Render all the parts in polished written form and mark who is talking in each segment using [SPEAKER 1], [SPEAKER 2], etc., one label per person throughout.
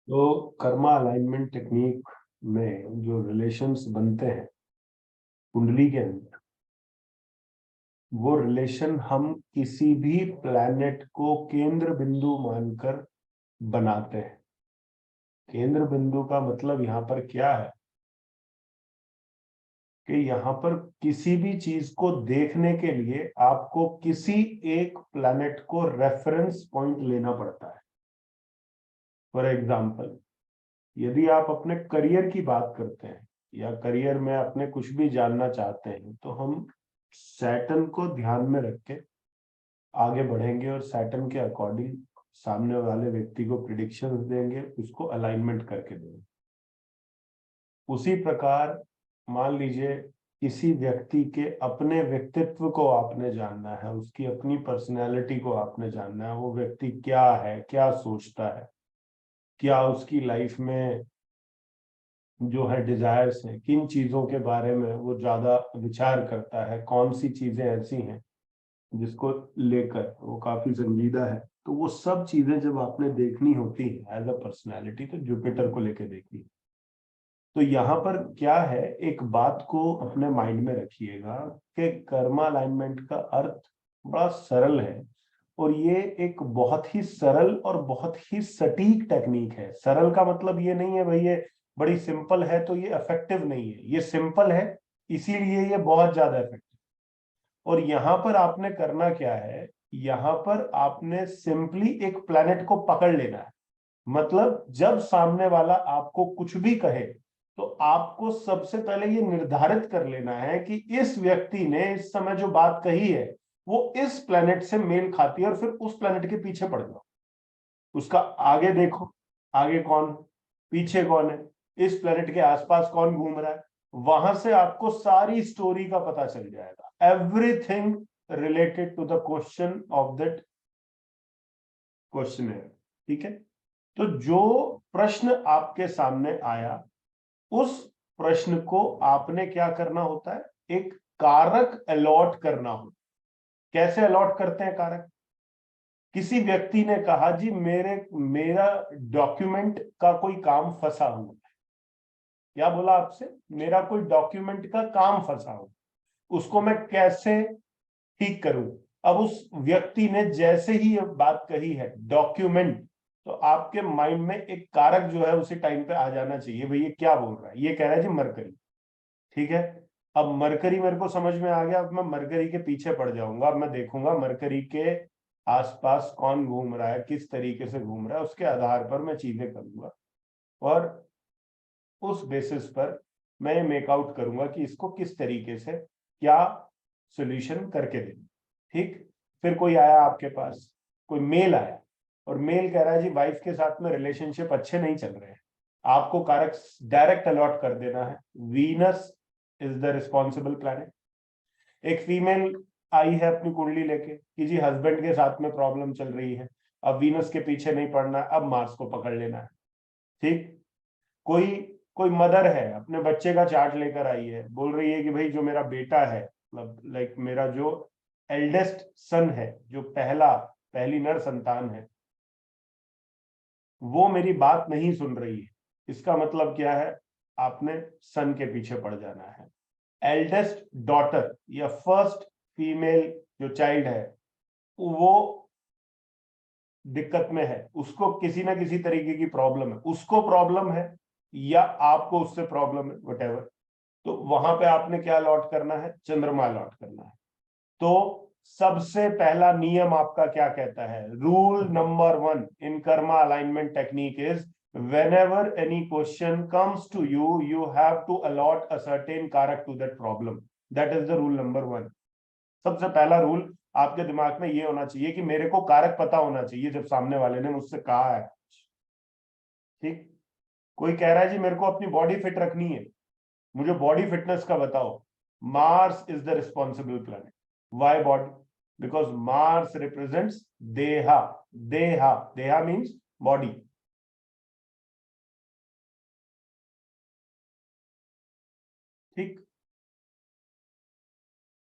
[SPEAKER 1] तो Karma alignment technique में जो रिलेशंस बनते हैं कुंडली के अंदर, वो रिलेशन हम किसी भी प्लैनेट को केंद्र बिंदु मानकर बनाते हैं। केंद्र बिंदु का मतलब यहाँ पर क्या है कि यहाँ पर किसी भी चीज को देखने के लिए आपको किसी एक प्लैनेट को रेफरेंस पॉइंट लेना पड़ता है। फॉर एग्जाम्पल, यदि आप अपने करियर की बात करते हैं या करियर में अपने कुछ भी जानना चाहते हैं, तो हम सैटर्न को ध्यान में रख के आगे बढ़ेंगे और सैटर्न के अकॉर्डिंग सामने वाले व्यक्ति को प्रिडिक्शंस देंगे, उसको अलाइनमेंट करके देंगे। उसी प्रकार मान लीजिए किसी व्यक्ति के अपने व्यक्तित्व को आपने जानना है, उसकी अपनी पर्सनैलिटी को आपने जानना है, वो व्यक्ति क्या है, क्या सोचता है, क्या उसकी लाइफ में जो है डिजायर्स हैं, किन चीजों के बारे में वो ज्यादा विचार करता है, कौन सी चीजें ऐसी हैं जिसको लेकर वो काफी संजीदा है। तो वो सब चीजें जब आपने देखनी होती है एज अ पर्सनैलिटी, तो जुपिटर को लेकर देखनी। तो यहाँ पर क्या है, एक बात को अपने माइंड में रखिएगा कि कर्मा अलाइनमेंट का अर्थ बड़ा सरल है, और ये एक बहुत ही सरल और बहुत ही सटीक टेक्निक है। सरल का मतलब ये नहीं है भाई ये बड़ी सिंपल है तो ये इफेक्टिव नहीं है, ये सिंपल है इसीलिए ये बहुत ज्यादा इफेक्टिव। और यहाँ पर आपने करना क्या है, यहाँ पर आपने सिंपली एक प्लेनेट को पकड़ लेना है। मतलब जब सामने वाला आपको कुछ भी कहे, तो आपको सबसे पहले ये निर्धारित कर लेना है कि इस व्यक्ति ने इस समय जो बात कही है वो इस प्लेनेट से मेल खाती है, और फिर उस प्लेनेट के पीछे पड़ जाओ। उसका आगे देखो, आगे कौन, पीछे कौन है, इस प्लेनेट के आसपास कौन घूम रहा है। वहां से आपको सारी स्टोरी का पता चल जाएगा, everything related to the question of that question है। ठीक है। तो जो प्रश्न आपके सामने आया, उस प्रश्न को आपने क्या करना होता है, एक कारक अलॉट करना होता है। कैसे अलॉट करते हैं कारक? किसी व्यक्ति ने कहा जी मेरा डॉक्यूमेंट का कोई काम फंसा हुआ है। क्या बोला आपसे? मेरा कोई डॉक्यूमेंट का काम फंसा हुआ, उसको मैं कैसे ठीक करूं। अब उस व्यक्ति ने जैसे ही ये बात कही है डॉक्यूमेंट, तो आपके माइंड में एक कारक जो है उसी टाइम पे आ जाना चाहिए, भाई ये क्या बोल रहा है, ये कह रहा है जी मरकरी। ठीक है। अब मरकरी मेरे को समझ में आ गया, अब मैं मरकरी के पीछे पड़ जाऊंगा। अब मैं देखूंगा मरकरी के आसपास कौन घूम रहा है, किस तरीके से घूम रहा है, उसके आधार पर मैं चीजें करूंगा, और उस बेसिस पर मैं मेकआउट करूंगा कि इसको किस तरीके से क्या सोल्यूशन करके दें। ठीक। फिर कोई आया आपके पास, कोई मेल आया, और मेल कह रहा है जी वाइफ के साथ में रिलेशनशिप अच्छे नहीं चल रहे हैं। आपको कारक डायरेक्ट अलॉट कर देना है, Venus is the responsible planet. एक फीमेल आई है अपनी कुंडली लेके कि जी हस्बैंड के साथ में प्रॉब्लम चल रही है, अब वीनस के पीछे नहीं पड़ना है, अब मार्स को पकड़ लेना है। ठीक। कोई कोई मदर है अपने बच्चे का चार्ट लेकर आई है, बोल रही है कि भाई जो मेरा बेटा है, मतलब लाइक मेरा जो एल्डेस्ट सन है, जो पहली नर संतान है, वो मेरी बात नहीं सुन रही है। इसका मतलब क्या है, आपने सन के पीछे पड़ जाना है। एल्डेस्ट डॉटर या फर्स्ट फीमेल जो चाइल्ड है, वो दिक्कत में है, उसको किसी ना किसी तरीके की प्रॉब्लम है, उसको प्रॉब्लम है या आपको उससे प्रॉब्लम है, वटेवर। तो वहां पे आपने क्या अलॉट करना है, चंद्रमा अलॉट करना है। तो सबसे पहला नियम आपका क्या कहता है, rule number 1 in karma alignment technique is, whenever any question comes to you, you have to allot a certain karak to that problem. That is the rule number 1. सबसे पहला रूल आपके दिमाग में ये होना चाहिए कि मेरे को कारक पता होना चाहिए जब सामने वाले ने मुझसे कहा है। ठीक। कोई कह रहा है जी मेरे को अपनी बॉडी फिट रखनी है, मुझे बॉडी फिटनेस का बताओ। Mars is the responsible planet. Why body? Because Mars represents deha. Deha deha means body. ठीक।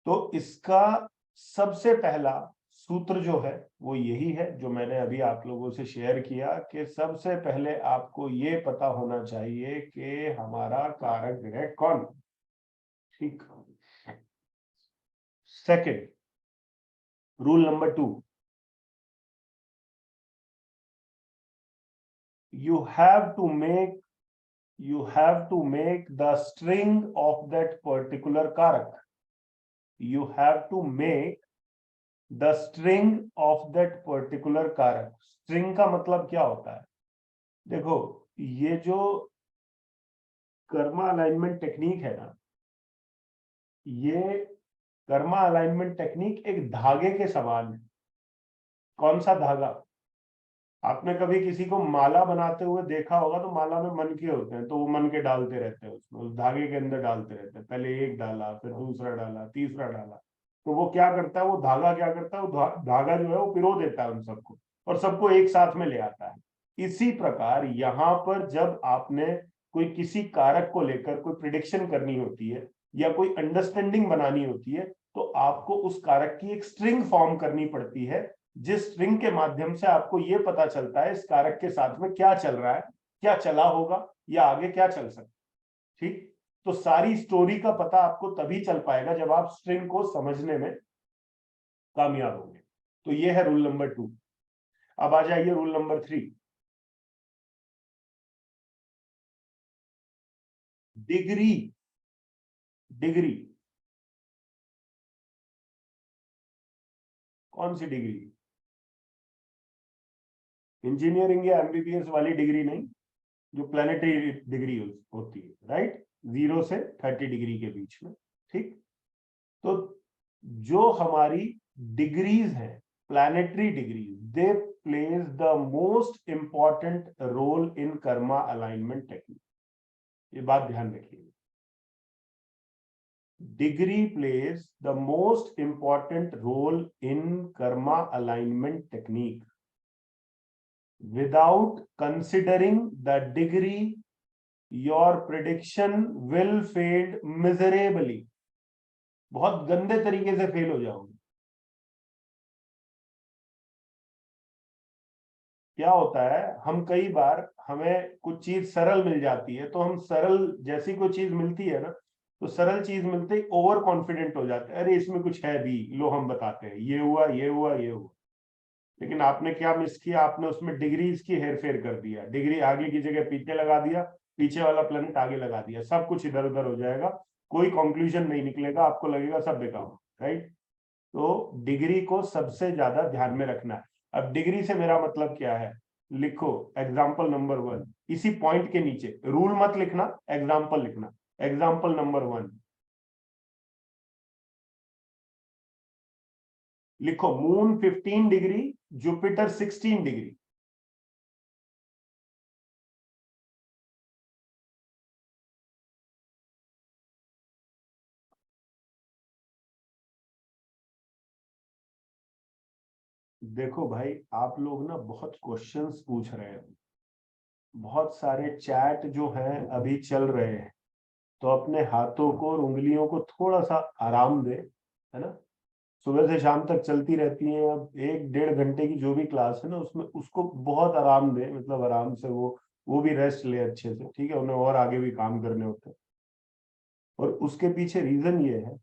[SPEAKER 1] तो इसका सबसे पहला सूत्र जो है वो यही है जो मैंने अभी आप लोगों से शेयर किया कि सबसे पहले आपको ये पता होना चाहिए कि हमारा कारक ग्रह कौन। ठीक। Second, rule number 2, you have to make the string of that particular karak. You have to make the string of that particular karak. string का मतलब क्या होता है? देखो, ये जो कर्मा अलाइनमेंट टेक्निक है ना, ये कर्मा अलाइनमेंट टेक्निक एक धागे के समान है। कौन सा धागा? आपने कभी किसी को माला बनाते हुए देखा होगा, तो माला में मन के होते हैं, तो वो मन के डालते रहते हैं उसमें, उस धागे के अंदर डालते रहते हैं। पहले एक डाला, फिर दूसरा डाला, तीसरा डाला, तो वो क्या करता है, वो धागा क्या करता है, वो धागा जो है वो पिरो देता है उन सबको और सबको एक साथ में ले आता है। इसी प्रकार यहाँ पर जब आपने कोई किसी कारक को लेकर कोई प्रिडिक्शन करनी होती है या कोई अंडरस्टैंडिंग बनानी होती है, तो आपको उस कारक की एक स्ट्रिंग फॉर्म करनी पड़ती है, जिस स्ट्रिंग के माध्यम से आपको यह पता चलता है इस कारक के साथ में क्या चल रहा है, क्या चला होगा या आगे क्या चल सकता है। ठीक। तो सारी स्टोरी का पता आपको तभी चल पाएगा जब आप स्ट्रिंग को समझने में कामयाब होंगे। तो ये है रूल नंबर 2। अब आ जाइए रूल नंबर 3। डिग्री। डिग्री कौन सी डिग्री? इंजीनियरिंग या एमबीबीएस वाली डिग्री नहीं, जो प्लानिटरी डिग्री होती है, राइट, 0 से 30 डिग्री के बीच में। ठीक। तो जो हमारी डिग्रीज हैं, planetary degrees, they plays the most important role in karma alignment technique. ये बात ध्यान रखिए। Degree plays the most important role in karma alignment technique. Without considering the degree, your prediction will fail miserably. बहुत गंदे तरीके से फेल हो जाओगे। क्या होता है, हम कई बार हमें कुछ चीज सरल मिल जाती है, तो हम सरल जैसी कोई चीज मिलती है ना, तो सरल चीज मिलते ही ओवर कॉन्फिडेंट हो जाते हैं, अरे इसमें कुछ है भी, लो हम बताते हैं, ये हुआ, ये हुआ, ये हुआ। लेकिन आपने क्या मिस किया, आपने उसमें डिग्रीज की हेरफेर कर दिया, डिग्री आगे की जगह पीछे लगा दिया, पीछे वाला प्लेनेट आगे लगा दिया, सब कुछ इधर उधर हो जाएगा, कोई कंक्लूजन नहीं निकलेगा, आपको लगेगा सब बेकार, राइट। तो डिग्री को सबसे ज्यादा ध्यान में रखना है। अब डिग्री से मेरा मतलब क्या है, लिखो एग्जाम्पल नंबर 1, इसी पॉइंट के नीचे, रूल मत लिखना, एग्जाम्पल लिखना। एग्जाम्पल नंबर 1 लिखो, मून 15 डिग्री, जुपिटर 16 डिग्री। देखो भाई, आप लोग ना बहुत क्वेश्चंस पूछ रहे हैं, बहुत सारे चैट जो हैं अभी चल रहे हैं, तो अपने हाथों को और उंगलियों को थोड़ा सा आराम दे, है ना। सुबह से शाम तक चलती रहती है, अब 1-1.5 घंटे की जो भी क्लास है ना, उसमें उसको बहुत आराम दे, मतलब आराम से वो भी रेस्ट ले अच्छे से, ठीक है, उन्हें और आगे भी काम करने होते हैं। और उसके पीछे रीजन ये है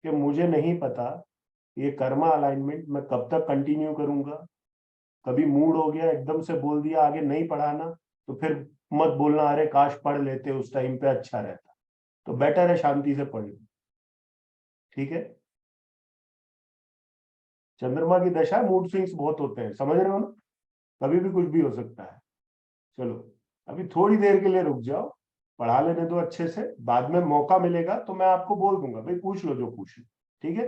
[SPEAKER 1] कि मुझे नहीं पता ये कर्मा अलाइनमेंट मैं कब तक कंटिन्यू करूंगा। कभी मूड हो गया, एकदम से बोल दिया आगे नहीं पढ़ाना, तो फिर मत बोलना अरे काश पढ़ लेते उस टाइम पे, अच्छा रहता। तो बेटर है शांति से पढ़ लो, ठीक है। चंद्रमा की दशा, मूड स्विंग्स बहुत होते हैं, समझ रहे हो ना, कभी भी कुछ भी हो सकता है। चलो, अभी थोड़ी देर के लिए रुक जाओ, पढ़ा लेने दो अच्छे से, बाद में मौका मिलेगा तो मैं आपको बोल दूंगा भाई पूछ लो जो पूछ लो, ठीक है।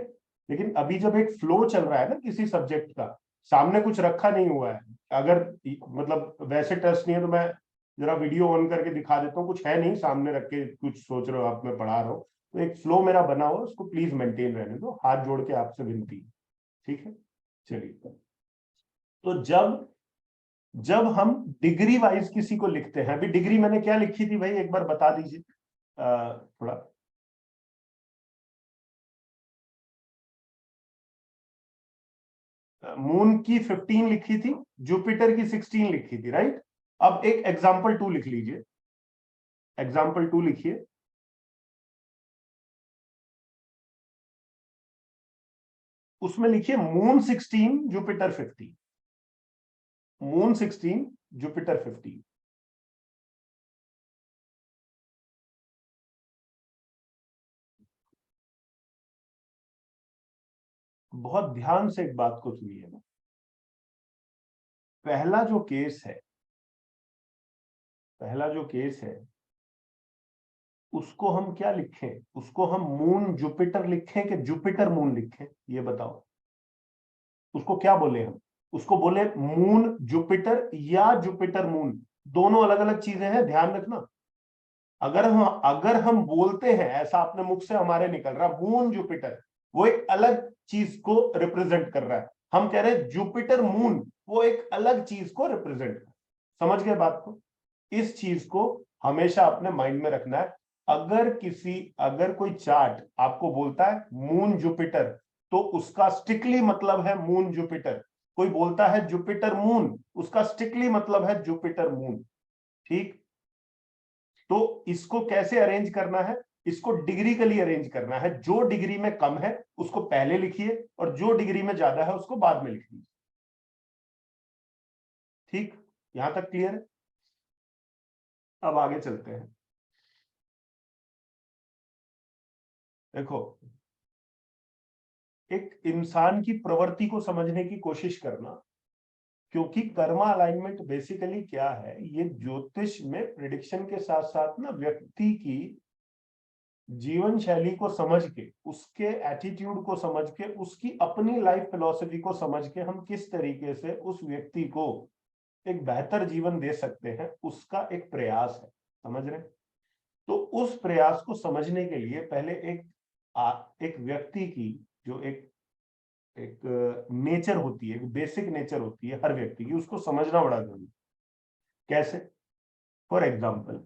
[SPEAKER 1] लेकिन अभी जब एक फ्लो चल रहा है ना किसी सब्जेक्ट का, सामने कुछ रखा नहीं हुआ है, अगर मतलब वैसे टेस्ट नहीं है तो मैं जरा वीडियो ऑन करके दिखा देता हूँ, कुछ है नहीं सामने रख के कुछ सोच रहे हो आप मैं पढ़ा रहा हूँ, तो एक फ्लो मेरा बना हुआ, उसको प्लीज मेंटेन रहने दो, हाथ जोड़ के आपसे विनती है, ठीक है। चलिए, तो जब जब हम डिग्री वाइज किसी को लिखते हैं, अभी डिग्री मैंने क्या लिखी थी भाई, एक बार बता दीजिए थोड़ा। मून की 15 लिखी थी, जुपिटर की 16 लिखी थी, राइट। अब एक एग्जाम्पल 2 लिख लीजिए, एग्जाम्पल 2 लिखिए। उसमें लिखिए मून 16 जुपिटर 15, मून 16 जुपिटर 15। बहुत ध्यान से एक बात को सुनिएगा। पहला जो केस है, पहला जो केस है, उसको हम क्या लिखें? उसको हम मून जुपिटर लिखें कि जुपिटर मून लिखें? ये बताओ। उसको क्या बोले हम? उसको बोले मून जुपिटर या जुपिटर मून, दोनों अलग अलग चीजें हैं, ध्यान रखना। अगर हम बोलते हैं ऐसा, अपने मुख से हमारे निकल रहा मून जुपिटर, वो एक अलग चीज को रिप्रेजेंट कर रहा है। हम कह रहे हैं जुपिटर मून, वो एक अलग चीज को रिप्रेजेंट कर। समझ गए बात को? इस चीज को हमेशा अपने माइंड में रखना है। अगर कोई चार्ट आपको बोलता है मून जुपिटर, तो उसका स्ट्रिक्टली मतलब है मून जुपिटर। कोई बोलता है जुपिटर मून, उसका स्ट्रिक्टली मतलब है जुपिटर मून। ठीक। तो इसको कैसे अरेंज करना है? इसको डिग्रीकली अरेंज करना है। जो डिग्री में कम है उसको पहले लिखिए, और जो डिग्री में ज्यादा है उसको बाद में लिख लीजिए। ठीक, यहां तक क्लियर है? अब आगे चलते हैं। देखो, एक इंसान की प्रवृत्ति को समझने की कोशिश करना, क्योंकि कर्मा अलाइनमेंट बेसिकली क्या है, ये ज्योतिष में प्रिडिक्शन के साथ साथ ना व्यक्ति की जीवन शैली को समझ के, उसके एटीट्यूड को समझ के, उसकी अपनी लाइफ फिलॉसफी को समझ के हम किस तरीके से उस व्यक्ति को एक बेहतर जीवन दे सकते हैं, उसका एक प्रयास है। समझ रहे? तो उस प्रयास को समझने के लिए पहले एक व्यक्ति की जो एक एक नेचर होती है, एक बेसिक नेचर होती है हर व्यक्ति की, उसको समझना बड़ा जरूरी है। कैसे? फॉर एग्जाम्पल,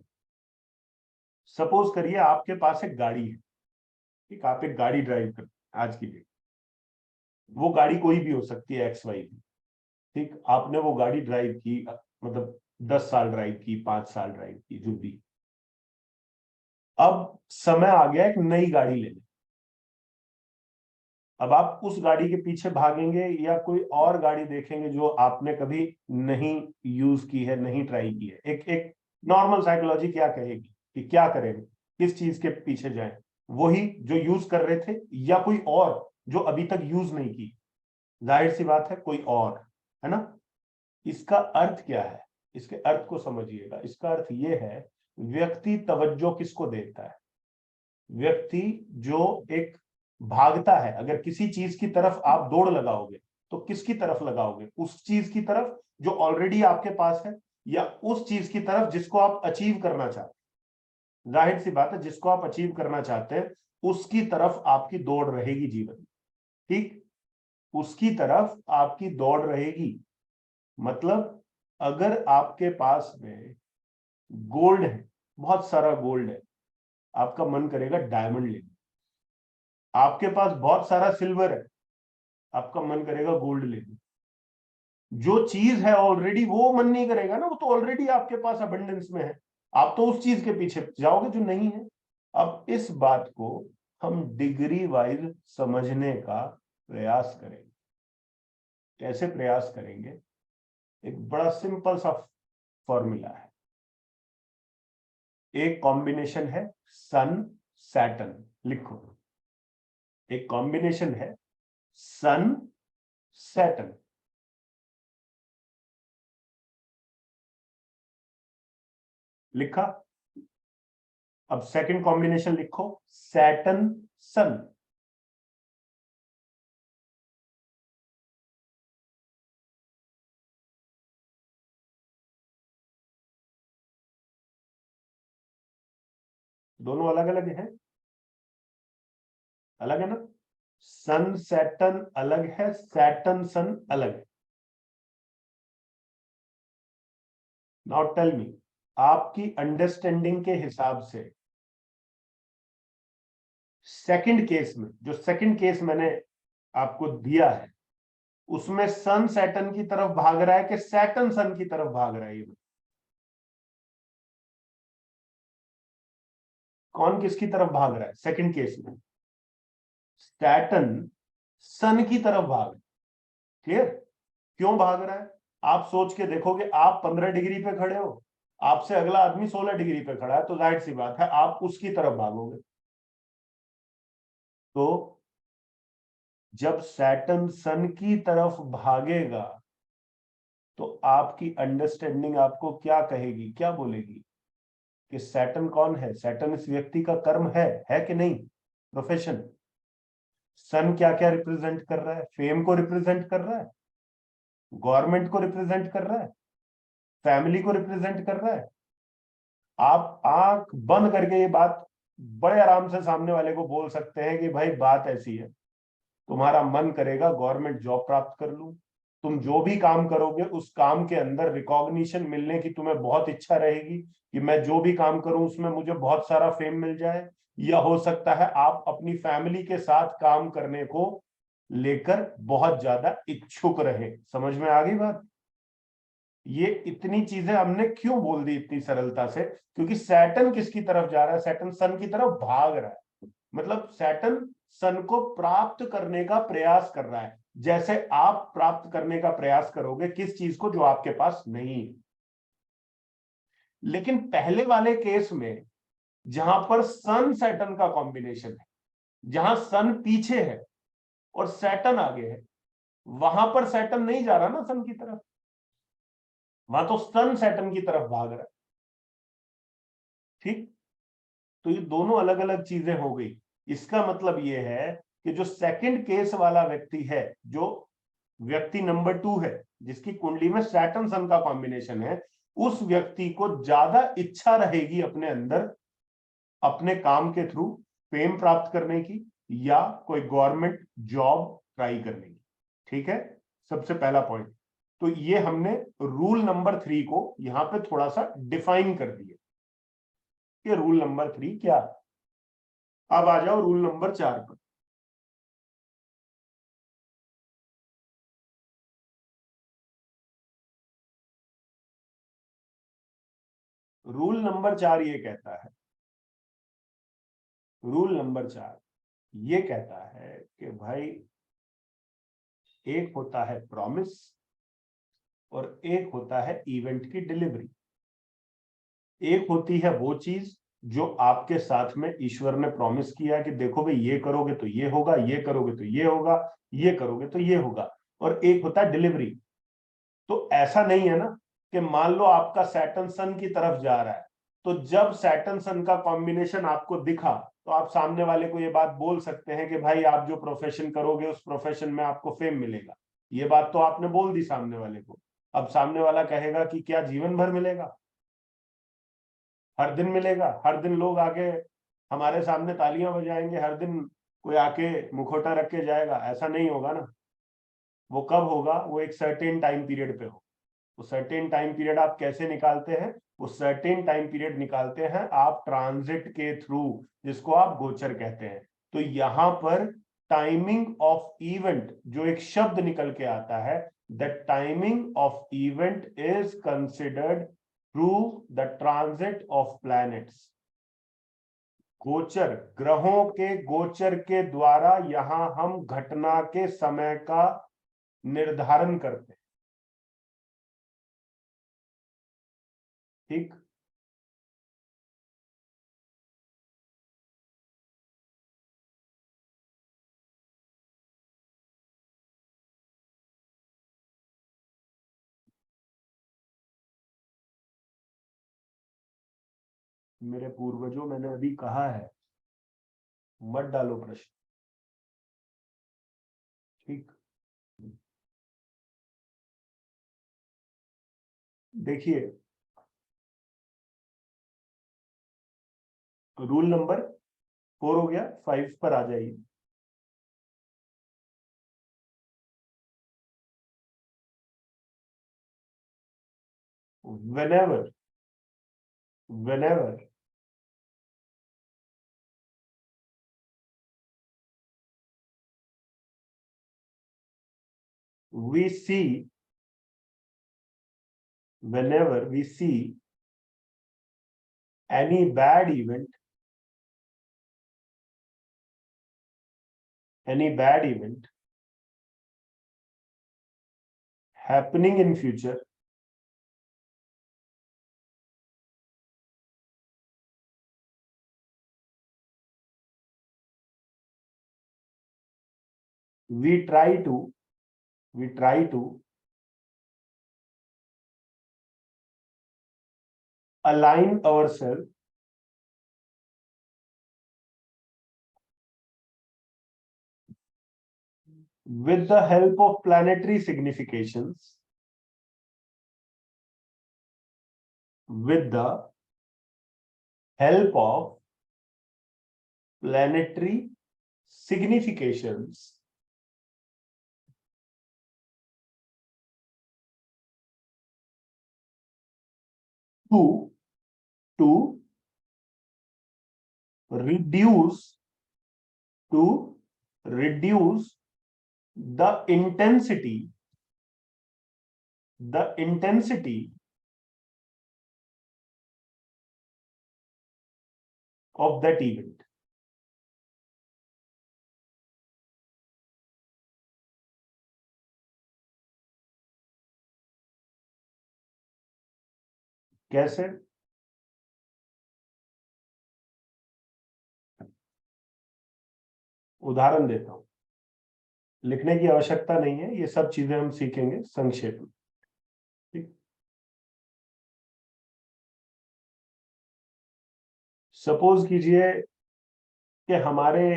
[SPEAKER 1] सपोज करिए आपके पास एक गाड़ी है। ठीक, आप एक गाड़ी ड्राइव करते हैं आज की डेट। वो गाड़ी कोई भी हो सकती है, एक्स वाई की। ठीक, आपने वो गाड़ी ड्राइव की, मतलब 10 साल ड्राइव की, 5 साल ड्राइव की, जो भी। अब समय आ गया एक नई गाड़ी लेने। अब आप उस गाड़ी के पीछे भागेंगे या कोई और गाड़ी देखेंगे जो आपने कभी नहीं यूज की है, नहीं ट्राई की है? एक एक नॉर्मल साइकोलॉजी क्या कहेगी कि क्या करेंगे, किस चीज के पीछे जाएं? वही जो यूज कर रहे थे, या कोई और जो अभी तक यूज नहीं की? जाहिर सी बात है कोई और, है ना। इसका अर्थ क्या है? इसके अर्थ को समझिएगा। इसका अर्थ यह है, व्यक्ति तवज्जो किसको देता है? व्यक्ति जो एक भागता है, अगर किसी चीज की तरफ आप दौड़ लगाओगे तो किसकी तरफ लगाओगे? उस चीज की तरफ जो ऑलरेडी आपके पास है, या उस चीज की तरफ जिसको आप अचीव करना चाहते हैं? जाहिर सी बात है, जिसको आप अचीव करना चाहते हैं उसकी तरफ आपकी दौड़ रहेगी जीवन। ठीक, उसकी तरफ आपकी दौड़ रहेगी। मतलब अगर आपके पास में गोल्ड है, बहुत सारा गोल्ड है, आपका मन करेगा डायमंड लेने। आपके पास बहुत सारा सिल्वर है, आपका मन करेगा गोल्ड लेने। जो चीज है ऑलरेडी, वो मन नहीं करेगा ना, वो तो ऑलरेडी आपके पास अबंडेंस में है। आप तो उस चीज के पीछे जाओगे जो नहीं है। अब इस बात को हम डिग्री वाइज समझने का प्रयास करेंगे। कैसे प्रयास करेंगे? एक बड़ा सिंपल सा फॉर्मूला है। एक कॉम्बिनेशन है सन सैटर्न, लिखो। एक कॉम्बिनेशन है सन सैटर्न। लिखा? अब सेकंड कॉम्बिनेशन लिखो, सैटर्न सन। दोनों अलग अलग हैं, अलग है ना। सन सैटर्न अलग है, सैटर्न सन अलग है। नाउ टेल मी, आपकी अंडरस्टैंडिंग के हिसाब से सेकंड केस में, जो सेकंड केस मैंने आपको दिया है, उसमें सन सैटर्न की तरफ भाग रहा है कि सैटर्न सन की तरफ भाग रहा है? ये कौन किसकी तरफ भाग रहा है? सेकंड केस में सैटर्न सन की तरफ भाग रहा है। क्लियर? क्यों भाग रहा है? आप सोच के देखोगे, आप 15 डिग्री पे खड़े हो, आपसे अगला आदमी 16 डिग्री पे खड़ा है, तो जाहिर सी बात है आप उसकी तरफ भागोगे। तो जब सैटर्न सन की तरफ भागेगा तो आपकी अंडरस्टैंडिंग आपको क्या कहेगी, क्या बोलेगी कि सैटर्न कौन है? सैटर्न इस व्यक्ति का कर्म है कि नहीं? प्रोफेशन। सन क्या क्या रिप्रेजेंट कर रहा है? फेम को रिप्रेजेंट कर रहा है, गवर्नमेंट को रिप्रेजेंट कर रहा है, फैमिली को रिप्रेजेंट कर रहा है। आप आंख बंद करके ये बात बड़े आराम से सामने वाले को बोल सकते हैं कि भाई बात ऐसी है, तुम्हारा मन करेगा गवर्नमेंट जॉब प्राप्त कर लूं, तुम जो भी काम करोगे उस काम के अंदर रिकॉग्निशन मिलने की तुम्हें बहुत इच्छा रहेगी कि मैं जो भी काम करूं उसमें मुझे बहुत सारा फेम मिल जाए। या हो सकता है आप अपनी फैमिली के साथ काम करने को लेकर बहुत ज्यादा इच्छुक रहे। समझ में आ गई बात? ये इतनी चीजें हमने क्यों बोल दी इतनी सरलता से? क्योंकि सैटर्न किसकी तरफ जा रहा है? सैटर्न सन की तरफ भाग रहा है। मतलब सैटर्न सन को प्राप्त करने का प्रयास कर रहा है, जैसे आप प्राप्त करने का प्रयास करोगे किस चीज को जो आपके पास नहीं है। लेकिन पहले वाले केस में जहां पर सन सैटर्न का कॉम्बिनेशन है, जहां सन पीछे है और सैटर्न आगे है, वहां पर सैटर्न नहीं जा रहा ना सन की तरफ, वहां तो सन सैटर्न की तरफ भाग रहा है। ठीक? तो ये दोनों अलग अलग चीजें हो गई। इसका मतलब ये है कि जो सेकंड केस वाला व्यक्ति है, जो व्यक्ति नंबर 2 है, जिसकी कुंडली में सैटर्न सन का कॉम्बिनेशन है, उस व्यक्ति को ज्यादा इच्छा रहेगी अपने अंदर अपने काम के थ्रू फेम प्राप्त करने की या कोई गवर्नमेंट जॉब ट्राई करने की। ठीक है? सबसे पहला पॉइंट। तो ये हमने रूल नंबर 3 को यहां पे थोड़ा सा डिफाइन कर दिया कि रूल नंबर 3 क्या है। अब आ जाओ रूल नंबर 4 पर। रूल नंबर 4 ये कहता है, रूल नंबर 4 ये कहता है कि भाई एक होता है प्रॉमिस और एक होता है इवेंट की डिलीवरी। एक होती है वो चीज जो आपके साथ में ईश्वर ने प्रॉमिस किया कि देखो भाई ये करोगे तो ये होगा, ये करोगे तो ये होगा, ये करोगे तो ये होगा। और एक होता है डिलीवरी। तो ऐसा नहीं है ना कि मान लो आपका सैटर्न सन की तरफ जा रहा है, तो जब सैटर्न सन का कॉम्बिनेशन आपको दिखा तो आप सामने वाले को ये बात बोल सकते हैं कि भाई आप जो प्रोफेशन करोगे उस प्रोफेशन में आपको फेम मिलेगा। ये बात तो आपने बोल दी सामने वाले को। अब सामने वाला कहेगा कि क्या जीवन भर मिलेगा? हर दिन मिलेगा? हर दिन लोग आके हमारे सामने तालियां बजाएंगे, हर दिन कोई आके मुखौटा रख के जाएगा? ऐसा नहीं होगा ना। वो कब होगा? वो एक सर्टेन टाइम पीरियड पे हो। वो सर्टेन टाइम पीरियड आप कैसे निकालते हैं? वो सर्टेन टाइम पीरियड निकालते हैं आप ट्रांजिट के थ्रू, जिसको आप गोचर कहते हैं। तो यहां पर टाइमिंग ऑफ इवेंट जो एक शब्द निकल के आता है, the timing of event is considered through the transit of planets. गोचर, ग्रहों के गोचर के द्वारा यहां हम घटना के समय का निर्धारण करते हैं। ठीक? मेरे पूर्वजों, मैंने अभी कहा है, मत डालो प्रश्न। ठीक? देखिए, रूल नंबर 4 हो गया, 5 पर आ जाइए। whenever whenever we see, whenever we see any bad event, happening in future, we try to align ourselves with the help of planetary significations, with the help of planetary significations, to reduce the intensity of that event. कैसे? उदाहरण देता हूं, लिखने की आवश्यकता नहीं है, ये सब चीजें हम सीखेंगे संक्षेप में। ठीक, सपोज कीजिए कि हमारे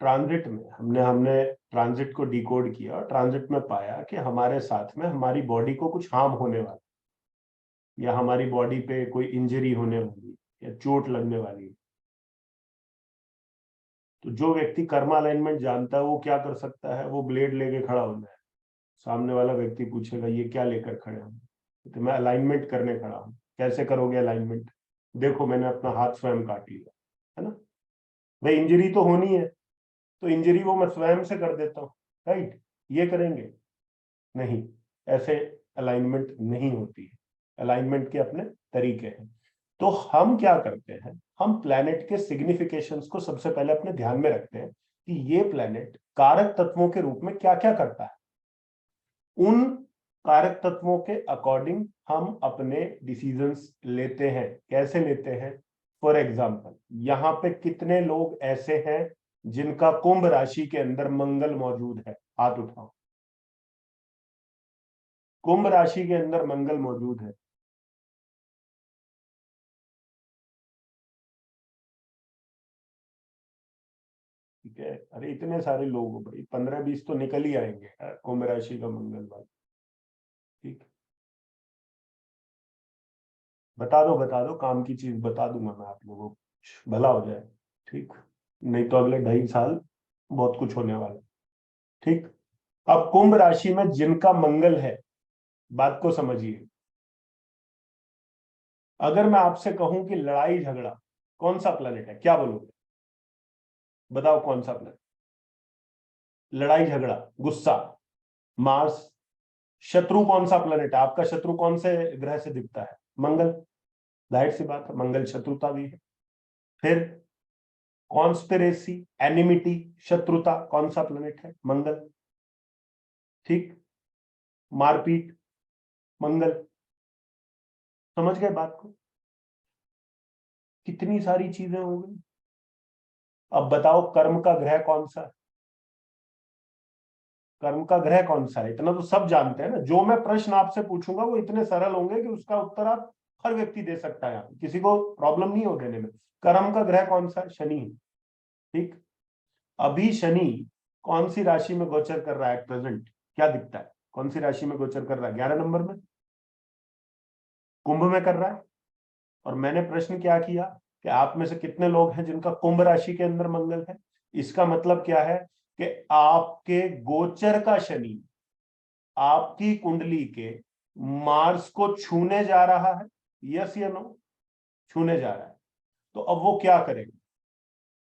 [SPEAKER 1] ट्रांजिट में हमने ट्रांजिट को डिकोड किया और ट्रांजिट में पाया कि हमारे साथ में हमारी बॉडी को कुछ हार्म होने वाला, या हमारी बॉडी पे कोई इंजरी होने वाली, या चोट लगने वाली। तो जो व्यक्ति कर्मा अलाइनमेंट जानता है वो क्या कर सकता है? वो ब्लेड लेके खड़ा हो जाए, सामने वाला व्यक्ति पूछेगा ये क्या लेकर खड़े हो? तो मैं अलाइनमेंट करने खड़ा हूं। कैसे करोगे अलाइनमेंट? देखो मैंने अपना हाथ स्वयं काट लिया, है ना? भाई इंजरी तो होनी है, तो इंजरी वो मैं स्वयं से कर देता हूँ, राइट? ये करेंगे नहीं, ऐसे अलाइनमेंट नहीं होती है। अलाइनमेंट के अपने तरीके हैं। तो हम क्या करते हैं, हम प्लैनेट के सिग्निफिकेशंस को सबसे पहले अपने ध्यान में रखते हैं कि ये प्लैनेट कारक तत्वों के रूप में क्या क्या करता है। उन कारक तत्वों के अकॉर्डिंग हम अपने डिसीजंस लेते हैं। कैसे लेते हैं? फॉर एग्जाम्पल, यहाँ पे कितने लोग ऐसे हैं जिनका कुंभ राशि के अंदर मंगल मौजूद है? हाथ उठाओ। कुंभ राशि के अंदर मंगल मौजूद है। ठीक है, अरे इतने सारे लोग हो भाई, 15-20 तो निकल ही आएंगे कुंभ राशि का मंगल वाला। ठीक, बता दो, काम की चीज बता दूंगा मैं आप लोगों को, भला हो जाए। ठीक, नहीं तो अगले 2.5 साल बहुत कुछ होने वाला है। ठीक, अब कुंभ राशि में जिनका मंगल है, बात को समझिए। अगर मैं आपसे कहूं कि लड़ाई झगड़ा कौन सा प्लेनेट है, क्या बोलोगे? बताओ कौन सा प्लेनेट? लड़ाई झगड़ा, गुस्सा, मार्स। शत्रु कौन सा प्लेनेट है? आपका शत्रु कौन से ग्रह से दिखता है? मंगल। जाहिर सी बात है, मंगल शत्रुता भी है। फिर कॉन्स्पिरेसी, एनिमिटी, शत्रुता, कौन सा प्लेनेट है? मंगल। ठीक, मारपीट, मंगल। समझ गए बात को? कितनी सारी चीजें हो गई। अब बताओ कर्म का ग्रह कौन सा है? कर्म का ग्रह कौन सा है? इतना तो सब जानते हैं ना। जो मैं प्रश्न आपसे पूछूंगा वो इतने सरल होंगे कि उसका उत्तर आप हर व्यक्ति दे सकता है, किसी को प्रॉब्लम नहीं हो देने में। कर्म का ग्रह कौन सा है? शनि है। ठीक, अभी शनि कौन सी राशि में गोचर कर रहा है? प्रेजेंट क्या दिखता है? कौन सी राशि में गोचर कर रहा है? 11 नंबर में, कुंभ में कर रहा है। और मैंने प्रश्न क्या किया कि आप में से कितने लोग हैं जिनका कुंभ राशि के अंदर मंगल है? इसका मतलब क्या है कि आपके गोचर का शनि आपकी कुंडली के मार्स को छूने जा रहा है। यस या नो? छूने जा रहा है। तो अब वो क्या करेगा?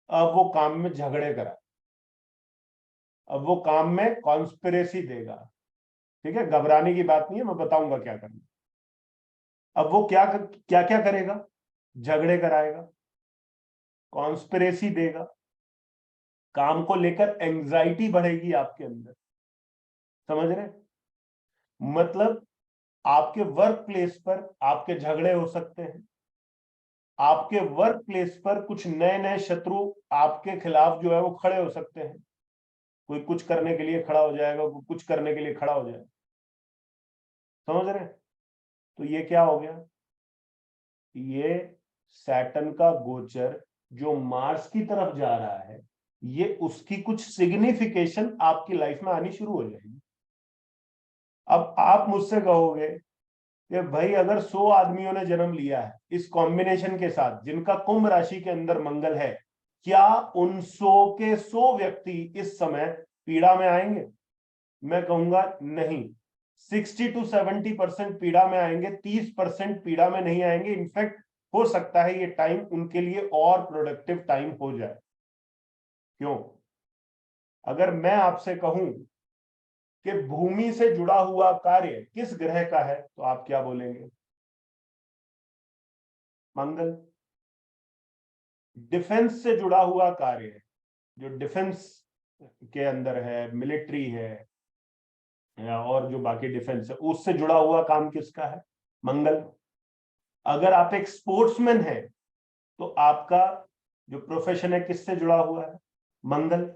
[SPEAKER 1] अब वो काम में झगड़े करा, अब वो काम में कॉन्स्पिरेसी देगा, ठीक है, घबराने की बात नहीं है, मैं बताऊंगा क्या करना। अब वो क्या क्या क्या करेगा, झगड़े कराएगा, कॉन्स्पिरेसी देगा, काम को लेकर एंजाइटी बढ़ेगी आपके अंदर, समझ रहे? मतलब आपके वर्क प्लेस पर आपके झगड़े हो सकते हैं, आपके वर्क प्लेस पर कुछ नए नए शत्रु आपके खिलाफ जो है वो खड़े हो सकते हैं। कोई कुछ करने के लिए खड़ा हो जाएगा, कोई कुछ करने के लिए खड़ा हो जाएगा, समझ रहे? तो ये क्या हो गया, ये सैटर्न का गोचर जो मार्स की तरफ जा रहा है, ये उसकी कुछ सिग्निफिकेशन आपकी लाइफ में आनी शुरू हो जाएगी। अब आप मुझसे कहोगे कि भाई अगर 100 आदमियों ने जन्म लिया है इस कॉम्बिनेशन के साथ जिनका कुंभ राशि के अंदर मंगल है, क्या उन 100 के 100 व्यक्ति इस समय पीड़ा में आएंगे? मैं कहूंगा नहीं। 60 to 70% पीड़ा में आएंगे, 30% पीड़ा में नहीं आएंगे। इनफैक्ट हो सकता है ये टाइम उनके लिए और प्रोडक्टिव टाइम हो जाए। क्यों? अगर मैं आपसे कहूं कि भूमि से जुड़ा हुआ कार्य किस ग्रह का है, तो आप क्या बोलेंगे? मंगल। डिफेंस से जुड़ा हुआ कार्य है, जो डिफेंस के अंदर है, मिलिट्री है या और जो बाकी डिफेंस है, उससे जुड़ा हुआ काम किसका है? मंगल। अगर आप एक स्पोर्ट्समैन है तो आपका जो प्रोफेशन है किससे जुड़ा हुआ है? मंगल।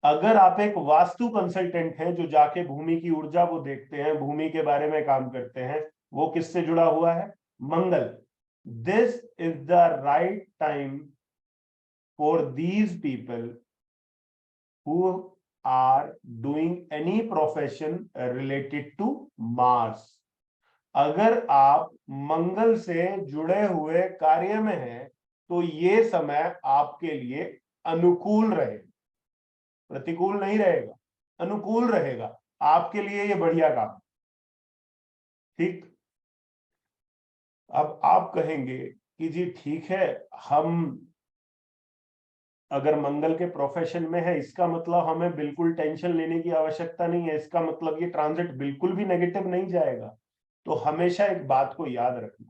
[SPEAKER 1] अगर आप एक वास्तु कंसल्टेंट हैं जो जाके भूमि की ऊर्जा को देखते हैं, भूमि के बारे में काम करते हैं, वो किससे जुड़ा हुआ है? Mangal. This is the right time for these people who are doing any profession related to Mars। अगर आप मंगल से जुड़े हुए कार्य में हैं तो ये समय आपके लिए अनुकूल रहेगा, प्रतिकूल नहीं रहेगा, अनुकूल रहेगा आपके लिए, ये बढ़िया काम। ठीक। अब आप कहेंगे कि जी ठीक है, हम अगर मंगल के प्रोफेशन में है इसका मतलब हमें बिल्कुल टेंशन लेने की आवश्यकता नहीं है, इसका मतलब ये ट्रांजिट बिल्कुल भी नेगेटिव नहीं जाएगा। तो हमेशा एक बात को याद रखना,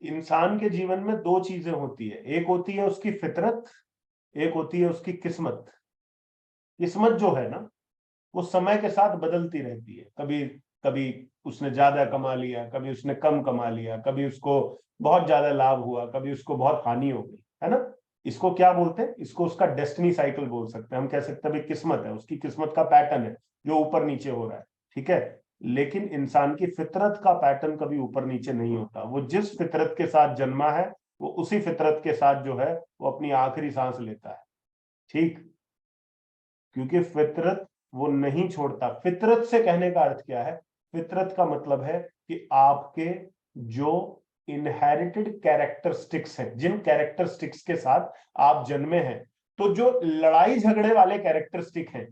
[SPEAKER 1] इंसान के जीवन में दो चीजें होती है, एक होती है उसकी फितरत, एक होती है उसकी किस्मत। किस्मत जो है ना, वो समय के साथ बदलती रहती है। कभी कभी उसने ज्यादा कमा लिया, कभी उसने कम कमा लिया, कभी उसको बहुत ज्यादा लाभ हुआ, कभी उसको बहुत हानि हो गई, है ना? इसको क्या बोलते हैं? इसको उसका डेस्टिनी साइकिल बोल सकते हैं। हम कह सकते हैं भाई किस्मत है, उसकी किस्मत का पैटर्न है जो ऊपर नीचे हो रहा है, ठीक है। लेकिन इंसान की फितरत का पैटर्न कभी ऊपर नीचे नहीं होता। वो जिस फितरत के साथ जन्मा है वो उसी फितरत के साथ जो है वो अपनी आखिरी सांस लेता है। ठीक। क्योंकि फितरत वो नहीं छोड़ता। फितरत से कहने का अर्थ क्या है? फितरत का मतलब है कि आपके जो इनहेरिटेड कैरेक्टरिस्टिक्स हैं, जिन कैरेक्टरिस्टिक्स के साथ आप जन्मे हैं, तो जो लड़ाई झगड़े वाले कैरेक्टरिस्टिक हैं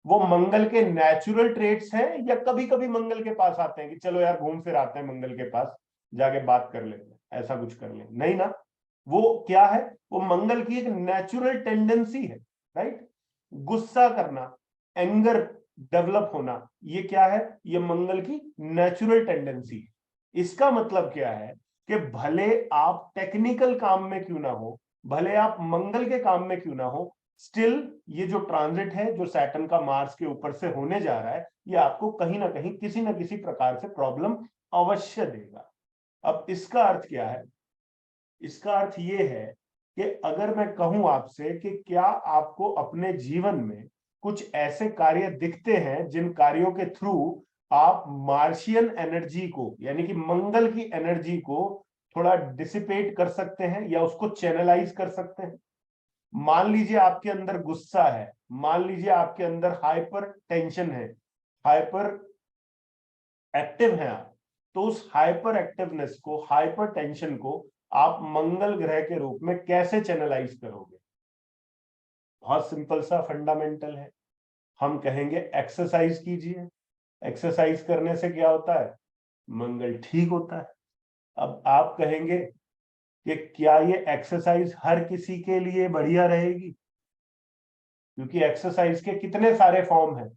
[SPEAKER 1] वो मंगल के नेचुरल ट्रेट्स हैं, या कभी कभी मंगल के पास आते हैं कि चलो यार घूम फिर आते हैं मंगल के पास, जाके बात कर लेते हैं, ऐसा कुछ कर लें, नहीं ना। वो क्या है? वो मंगल की एक नेचुरल टेंडेंसी है, राइट? गुस्सा करना, एंगर डेवलप होना, ये क्या है? ये मंगल की नेचुरल टेंडेंसी है। इसका मतलब क्या है कि भले आप टेक्निकल काम में क्यों ना हो, भले आप मंगल के काम में क्यों ना हो, स्टिल ये जो ट्रांजिट है जो सैटर्न का मार्स के ऊपर से होने जा रहा है, ये आपको कहीं ना कहीं किसी ना किसी प्रकार से प्रॉब्लम अवश्य देगा। अब इसका अर्थ क्या है? इसका अर्थ ये है कि अगर मैं कहूं आपसे कि क्या आपको अपने जीवन में कुछ ऐसे कार्य दिखते हैं जिन कार्यों के थ्रू आप मार्शियन एनर्जी को, यानी कि मंगल की एनर्जी को थोड़ा डिसिपेट कर सकते हैं या उसको चैनलाइज कर सकते हैं? मान लीजिए आपके अंदर गुस्सा है, मान लीजिए आपके अंदर हाइपर टेंशन है, हाइपर एक्टिव हैं आप, तो उस हाइपर एक्टिवनेस को, हाइपर टेंशन को आप मंगल ग्रह के रूप में कैसे चैनलाइज करोगे? बहुत सिंपल सा फंडामेंटल है। हम कहेंगे एक्सरसाइज कीजिए। एक्सरसाइज करने से क्या होता है? मंगल ठीक होता है। अब आप कहेंगे कि क्या ये एक्सरसाइज हर किसी के लिए बढ़िया रहेगी? क्योंकि एक्सरसाइज के कितने सारे फॉर्म हैं।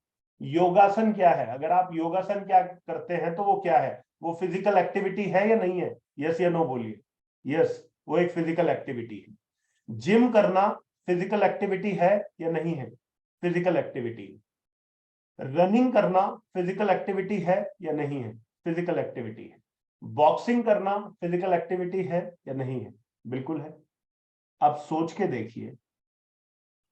[SPEAKER 1] योगासन क्या है? अगर आप योगासन क्या करते हैं तो वो क्या है? वो फिजिकल एक्टिविटी है या नहीं है? यस या नो बोलिए। यस, वो एक फिजिकल एक्टिविटी है। जिम करना फिजिकल एक्टिविटी है या नहीं है? Physical activity. रनिंग करना फिजिकल एक्टिविटी है या नहीं है? फिजिकल एक्टिविटी है। बॉक्सिंग करना फिजिकल एक्टिविटी है या नहीं है? बिल्कुल है। अब सोच के देखिए,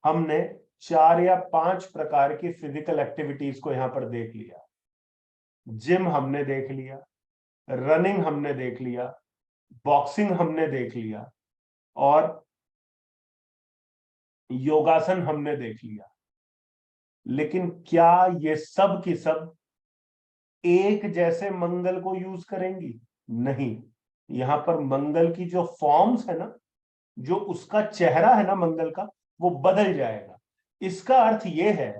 [SPEAKER 1] हमने 4 या 5 प्रकार की फिजिकल एक्टिविटीज को यहां पर देख लिया। जिम हमने देख लिया, रनिंग हमने देख लिया, बॉक्सिंग हमने देख लिया, और योगासन हमने देख लिया। लेकिन क्या ये सब की सब एक जैसे मंगल को यूज करेंगी? नहीं। यहां पर मंगल की जो फॉर्म्स है ना, जो उसका चेहरा है ना मंगल का, वो बदल जाएगा। इसका अर्थ ये है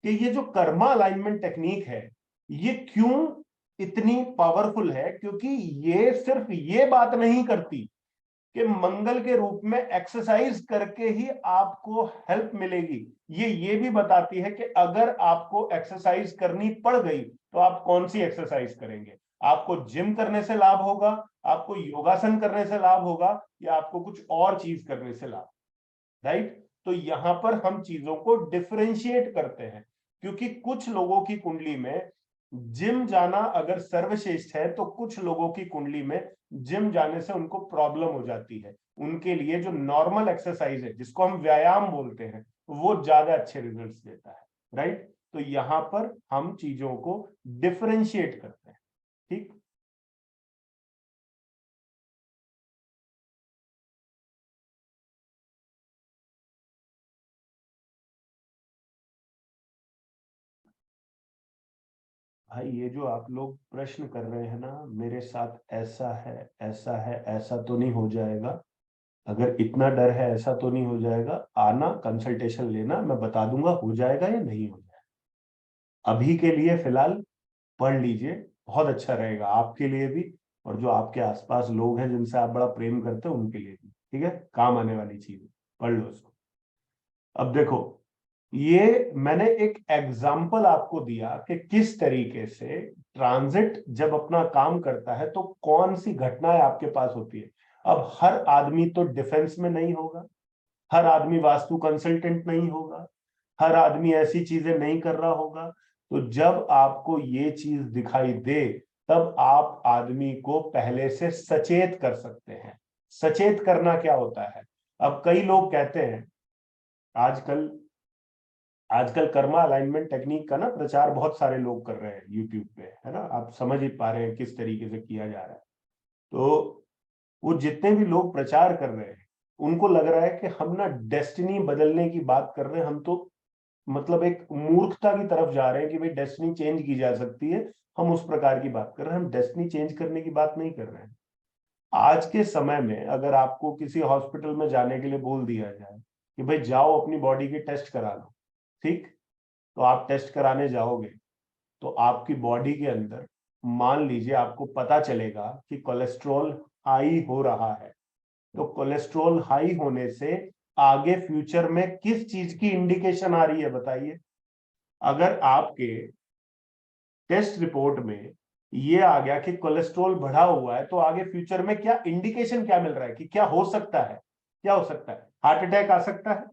[SPEAKER 1] कि ये जो कर्मा अलाइनमेंट टेक्निक है, ये क्यों इतनी पावरफुल है? क्योंकि ये सिर्फ ये बात नहीं करती कि मंगल के रूप में एक्सरसाइज करके ही आपको हेल्प मिलेगी, ये भी बताती है कि अगर आपको एक्सरसाइज करनी पड़ गई तो आप कौन सी एक्सरसाइज करेंगे। आपको जिम करने से लाभ होगा, आपको योगासन करने से लाभ होगा, या आपको कुछ और चीज करने से लाभ, राइट? तो यहां पर हम चीजों को डिफरेंशिएट करते हैं, क्योंकि कुछ लोगों की कुंडली में जिम जाना अगर सर्वश्रेष्ठ है, तो कुछ लोगों की कुंडली में जिम जाने से उनको प्रॉब्लम हो जाती है। उनके लिए जो नॉर्मल एक्सरसाइज है, जिसको हम व्यायाम बोलते हैं, वो ज्यादा अच्छे रिजल्ट्स देता है, राइट? तो यहां पर हम चीजों को डिफरेंशिएट करते हैं। ठीक। भाई, ये जो आप लोग प्रश्न कर रहे हैं ना, मेरे साथ ऐसा है, ऐसा है, ऐसा तो नहीं हो जाएगा, अगर इतना डर है ऐसा तो नहीं हो जाएगा, आना कंसल्टेशन लेना, मैं बता दूंगा हो जाएगा या नहीं हो जाएगा। अभी के लिए फिलहाल पढ़ लीजिए, बहुत अच्छा रहेगा आपके लिए भी, और जो आपके आसपास लोग हैं जिनसे आप बड़ा प्रेम करते हैं उनके लिए भी। ठीक है, काम आने वाली चीज है, पढ़ लो उसको। अब देखो, ये मैंने एक एग्जाम्पल आपको दिया कि किस तरीके से ट्रांजिट जब अपना काम करता है तो कौन सी घटनाएं आपके पास होती है। अब हर आदमी तो डिफेंस में नहीं होगा, हर आदमी वास्तु कंसल्टेंट नहीं होगा, हर आदमी ऐसी चीजें नहीं कर रहा होगा। तो जब आपको ये चीज दिखाई दे, तब आप आदमी को पहले से सचेत कर सकते हैं। सचेत करना क्या होता है? अब कई लोग कहते हैं, आजकल आजकल कर्मा अलाइनमेंट टेक्निक का ना प्रचार बहुत सारे लोग कर रहे हैं यूट्यूब पे, है ना? आप समझ ही पा रहे हैं किस तरीके से किया जा रहा है। तो वो जितने भी लोग प्रचार कर रहे हैं, उनको लग रहा है कि हम ना डेस्टिनी बदलने की बात कर रहे हैं। हम तो मतलब एक मूर्खता की तरफ जा रहे हैं कि भाई डेस्टिनी चेंज की जा सकती है, हम उस प्रकार की बात कर रहे हैं। हम डेस्टिनी चेंज करने की बात नहीं कर रहे हैं। आज के समय में अगर आपको किसी हॉस्पिटल में जाने के लिए बोल दिया जाए कि भाई जाओ अपनी बॉडी की टेस्ट करा लो, ठीक? तो आप टेस्ट कराने जाओगे, तो आपकी बॉडी के अंदर मान लीजिए आपको पता चलेगा कि कोलेस्ट्रॉल हाई हो रहा है। तो कोलेस्ट्रॉल हाई होने से आगे फ्यूचर में किस चीज की इंडिकेशन आ रही है, बताइए? अगर आपके टेस्ट रिपोर्ट में ये आ गया कि कोलेस्ट्रॉल बढ़ा हुआ है, तो आगे फ्यूचर में क्या इंडिकेशन क्या मिल रहा है कि क्या हो सकता है? क्या हो सकता है? हार्ट अटैक आ सकता है,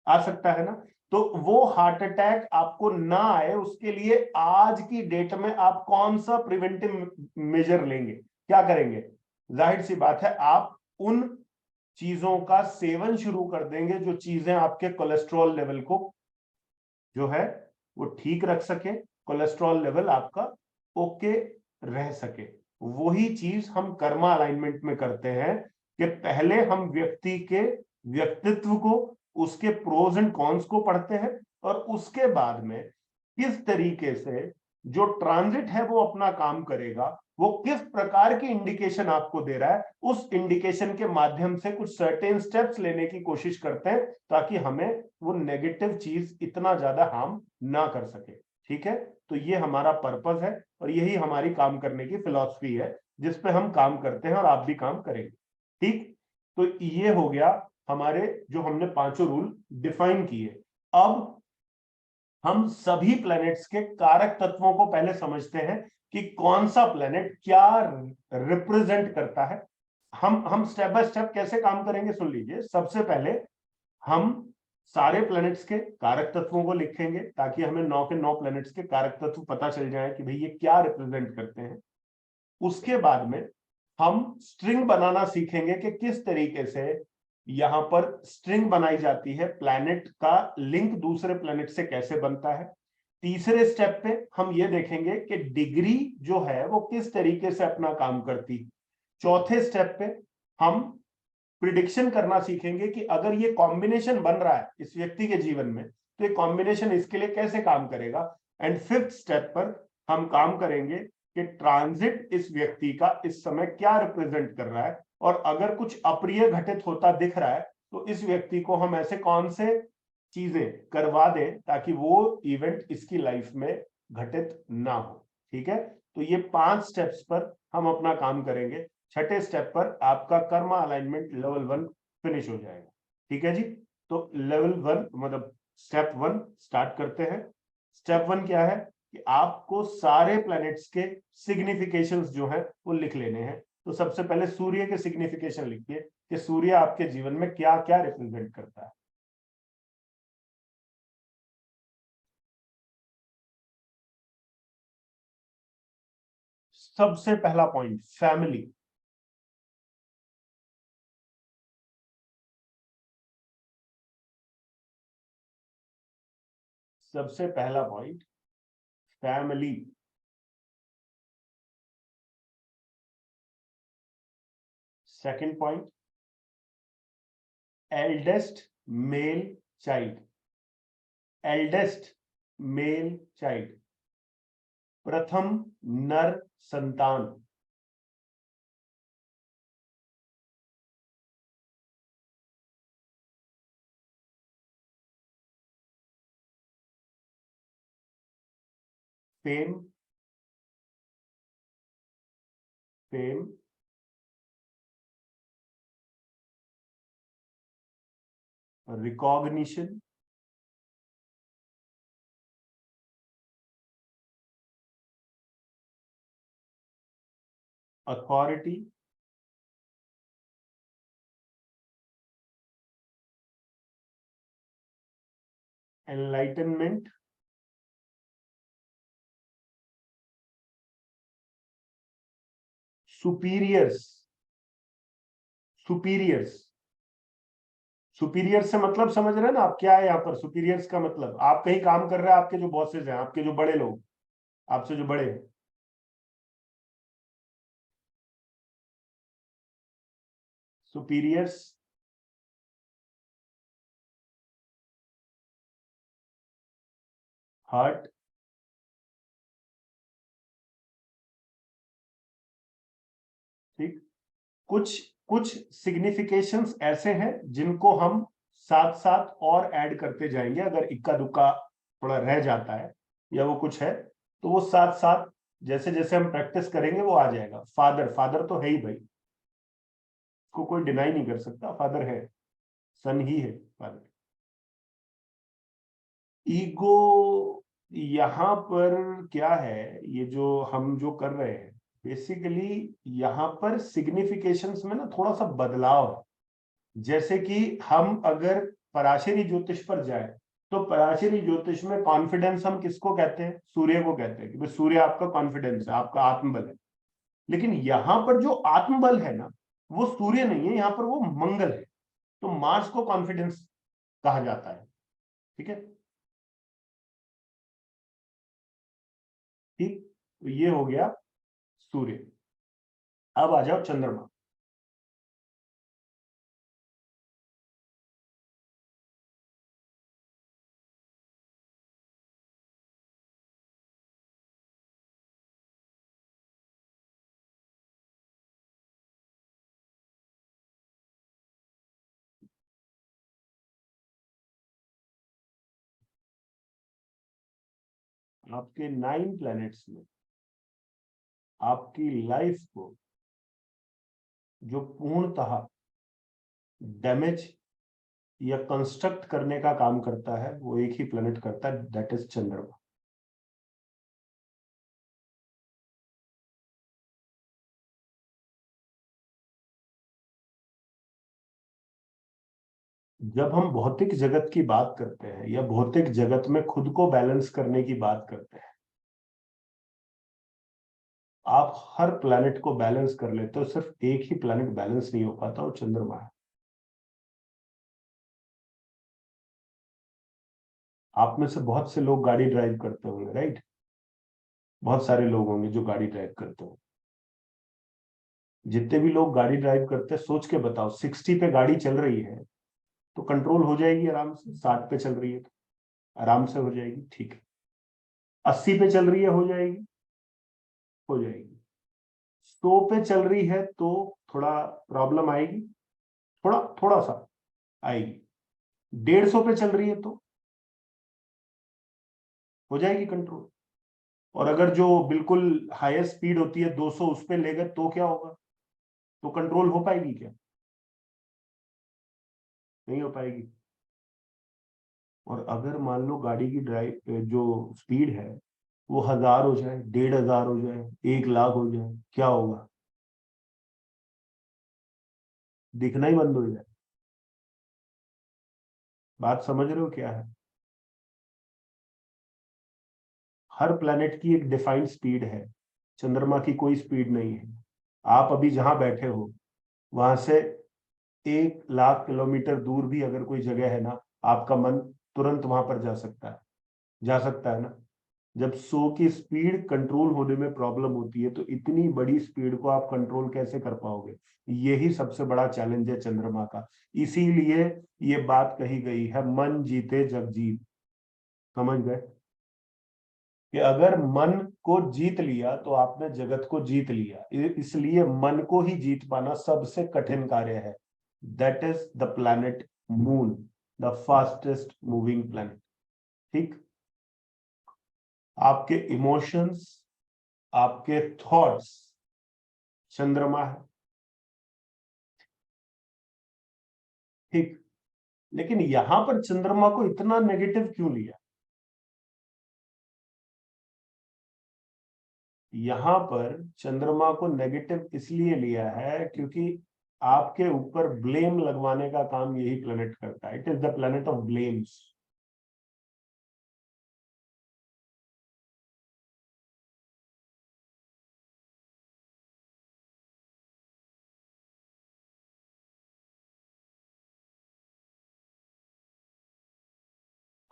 [SPEAKER 1] आ सकता है ना? तो वो हार्ट अटैक आपको ना आए, उसके लिए आज की डेट में आप कौन सा प्रिवेंटिव मेजर लेंगे? क्या करेंगे? जाहिर सी बात है, आप उन चीजों का सेवन शुरू कर देंगे जो चीजें आपके कोलेस्ट्रॉल लेवल को जो है वो ठीक रख सके, कोलेस्ट्रॉल लेवल आपका ओके रह सके। वही चीज हम कर्मा अलाइनमेंट में करते हैं कि पहले हम व्यक्ति के व्यक्तित्व को, उसके प्रोज एंड कॉन्स को पढ़ते हैं, और उसके बाद में किस तरीके से जो ट्रांजिट है वो अपना काम करेगा, वो किस प्रकार की इंडिकेशन आपको दे रहा है, उस इंडिकेशन के माध्यम से कुछ सर्टेन स्टेप्स लेने की कोशिश करते हैं, ताकि हमें वो नेगेटिव चीज इतना ज्यादा हार्म ना कर सके। ठीक है, तो ये हमारा पर्पस है और यही हमारी काम करने की फिलॉसफी है, जिसपे हम काम करते हैं और आप भी काम करेंगे। ठीक, तो ये हो गया हमारे जो हमने पांचों रूल डिफाइन किए। अब हम सभी प्लैनेट्स के कारक तत्वों को पहले समझते हैं कि कौन सा प्लैनेट क्या रिप्रेजेंट करता है। हम स्टेप बाय स्टेप कैसे काम करेंगे सुन लीजिए। सबसे पहले हम सारे प्लैनेट्स के कारक तत्वों को लिखेंगे ताकि हमें 9 के 9 प्लैनेट्स के कारक तत्व पता चल जाए कि भाई ये क्या रिप्रेजेंट करते हैं। उसके बाद में हम स्ट्रिंग बनाना सीखेंगे कि किस तरीके से यहां पर स्ट्रिंग बनाई जाती है, प्लैनेट का लिंक दूसरे प्लैनेट से कैसे बनता है। तीसरे स्टेप पे हम ये देखेंगे कि डिग्री जो है वो किस तरीके से अपना काम करती। चौथे स्टेप पे हम प्रिडिक्शन करना सीखेंगे कि अगर ये कॉम्बिनेशन बन रहा है इस व्यक्ति के जीवन में तो ये कॉम्बिनेशन इसके लिए कैसे काम करेगा। एंड फिफ्थ स्टेप पर हम काम करेंगे कि ट्रांजिट इस व्यक्ति का इस समय क्या रिप्रेजेंट कर रहा है, और अगर कुछ अप्रिय घटित होता दिख रहा है तो इस व्यक्ति को हम ऐसे कौन से चीजें करवा दें ताकि वो इवेंट इसकी लाइफ में घटित ना हो। ठीक है, तो ये 5 स्टेप्स पर हम अपना काम करेंगे। छठे स्टेप पर आपका कर्मा अलाइनमेंट लेवल 1 फिनिश हो जाएगा। ठीक है जी, तो लेवल 1 मतलब स्टेप 1 स्टार्ट करते हैं। स्टेप 1 क्या है कि आपको सारे प्लैनेट्स के सिग्निफिकेशंस जो है वो लिख लेने हैं। तो सबसे पहले सूर्य के सिग्निफिकेशन लिखिए कि सूर्य आपके जीवन में क्या क्या रिप्रेजेंट करता है। सबसे पहला पॉइंट फैमिली। सबसे पहला point family. Second point eldest male child. Eldest male child, प्रथम नर संतान। Fame. Fame, recognition, authority, enlightenment, superiors. Superiors, superior से मतलब समझ रहे हैं ना आप क्या है यहाँ पर। सुपीरियर्स का मतलब आप कहीं काम कर रहे हैं, आपके जो बॉसेस हैं, आपके जो बड़े लोग, आपसे जो बड़े हैं। Superiors, heart. ठीक, कुछ कुछ सिग्निफिकेशंस ऐसे हैं जिनको हम साथ साथ और ऐड करते जाएंगे। अगर इक्का दुक्का थोड़ा रह जाता है या वो कुछ है तो वो साथ साथ जैसे जैसे हम प्रैक्टिस करेंगे वो आ जाएगा। फादर, फादर तो है ही भाई, इसको कोई डिनाई नहीं कर सकता, फादर है, सन ही है फादर। ईगो, यहाँ पर क्या है, ये जो हम जो कर रहे हैं बेसिकली यहाँ पर सिग्निफिकेशंस में ना थोड़ा सा बदलाव है। जैसे कि हम अगर पराशरी ज्योतिष पर जाए तो पराशरी ज्योतिष में कॉन्फिडेंस हम किसको कहते हैं, सूर्य को कहते हैं कि भाई सूर्य आपका कॉन्फिडेंस है, आपका आत्मबल है। लेकिन यहां पर जो आत्मबल है ना वो सूर्य नहीं है, यहाँ पर वो मंगल है। तो मार्स को कॉन्फिडेंस कहा जाता है। ठीक है, ठीक, तो ये हो गया सूर्य। अब आ जाओ चंद्रमा। आपके 9 प्लैनेट्स में आपकी लाइफ को जो पूर्णतः डैमेज या कंस्ट्रक्ट करने का काम करता है, वो एक ही प्लेनेट करता है, दैट इज चंद्रमा। जब हम भौतिक जगत की बात करते हैं या भौतिक जगत में खुद को बैलेंस करने की बात करते हैं, आप हर प्लैनेट को बैलेंस कर लेते हो, सिर्फ एक ही प्लैनेट बैलेंस नहीं हो पाता, वो चंद्रमा है। आप में से बहुत से लोग गाड़ी ड्राइव करते होंगे, राइट? बहुत सारे लोग होंगे जो गाड़ी ड्राइव करते होंगे। जितने भी लोग गाड़ी ड्राइव करते हैं, सोच के बताओ, 60 पे गाड़ी चल रही है तो कंट्रोल हो जाएगी आराम से, 60 पे चल रही है तो आराम से हो जाएगी, ठीक है। 80 पे चल रही है, हो जाएगी, हो जाएगी। 100 पे चल रही है तो थोड़ा प्रॉब्लम आएगी, थोड़ा थोड़ा सा आएगी। 150 पे चल रही है तो हो जाएगी कंट्रोल। और अगर जो बिल्कुल हाईएस्ट स्पीड होती है 200, उस पे ले गए तो क्या होगा? तो कंट्रोल हो पाएगी क्या? नहीं हो पाएगी। और अगर मान लो गाड़ी की ड्राइव जो स्पीड है वो 1000 हो जाए, 1500 हो जाए, 1 लाख हो जाए, क्या होगा? दिखना ही बंद हो जाए। बात समझ रहे हो क्या है? हर प्लेनेट की एक डिफाइंड स्पीड है, चंद्रमा की कोई स्पीड नहीं है। आप अभी जहां बैठे हो वहां से 1 लाख किलोमीटर दूर भी अगर कोई जगह है ना, आपका मन तुरंत वहां पर जा सकता है, जा सकता है ना। जब 100 की स्पीड कंट्रोल होने में प्रॉब्लम होती है तो इतनी बड़ी स्पीड को आप कंट्रोल कैसे कर पाओगे? यही सबसे बड़ा चैलेंज है चंद्रमा का। इसीलिए ये बात कही गई है, मन जीते जग जीत। समझ गए कि अगर मन को जीत लिया तो आपने जगत को जीत लिया। इसलिए मन को ही जीत पाना सबसे कठिन कार्य है। That is the planet moon, the fastest moving planet. ठीक। आपके इमोशंस, आपके थॉट्स चंद्रमा है। ठीक। लेकिन यहां पर चंद्रमा को इतना नेगेटिव क्यों लिया? यहां पर चंद्रमा को नेगेटिव इसलिए लिया है क्योंकि आपके ऊपर ब्लेम लगवाने का काम यही प्लेनेट करता है। It is the planet of blames.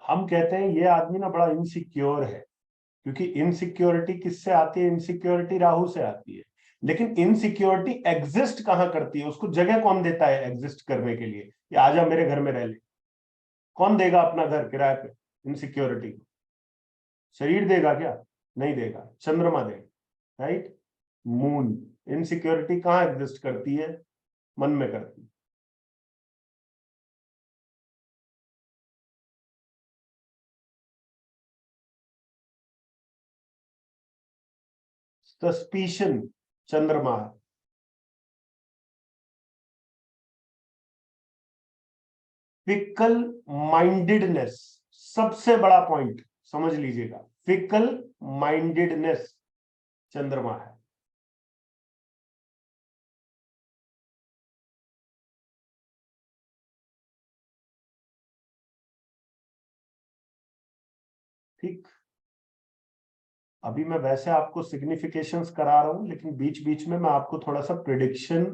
[SPEAKER 1] हम कहते हैं ये आदमी ना बड़ा इनसिक्योर है, क्योंकि इनसिक्योरिटी किससे आती है? इनसिक्योरिटी राहु से आती है। लेकिन इनसिक्योरिटी एग्जिस्ट कहां करती है? उसको जगह कौन देता है एग्जिस्ट करने के लिए? या आजा मेरे घर में रह ले। कौन देगा अपना घर किराए पे इनसिक्योरिटी को? शरीर देगा क्या? नहीं देगा, चंद्रमा देगा, राइट? मून। इनसिक्योरिटी कहां एग्जिस्ट करती है? मन में करती है। सस्पिशन चंद्रमा है। फिकल माइंडेडनेस सबसे बड़ा पॉइंट समझ लीजिएगा। फिकल माइंडेडनेस चंद्रमा है। ठीक। अभी मैं वैसे आपको सिग्निफिकेशंस करा रहा हूं, लेकिन बीच बीच में मैं आपको थोड़ा सा प्रिडिक्शन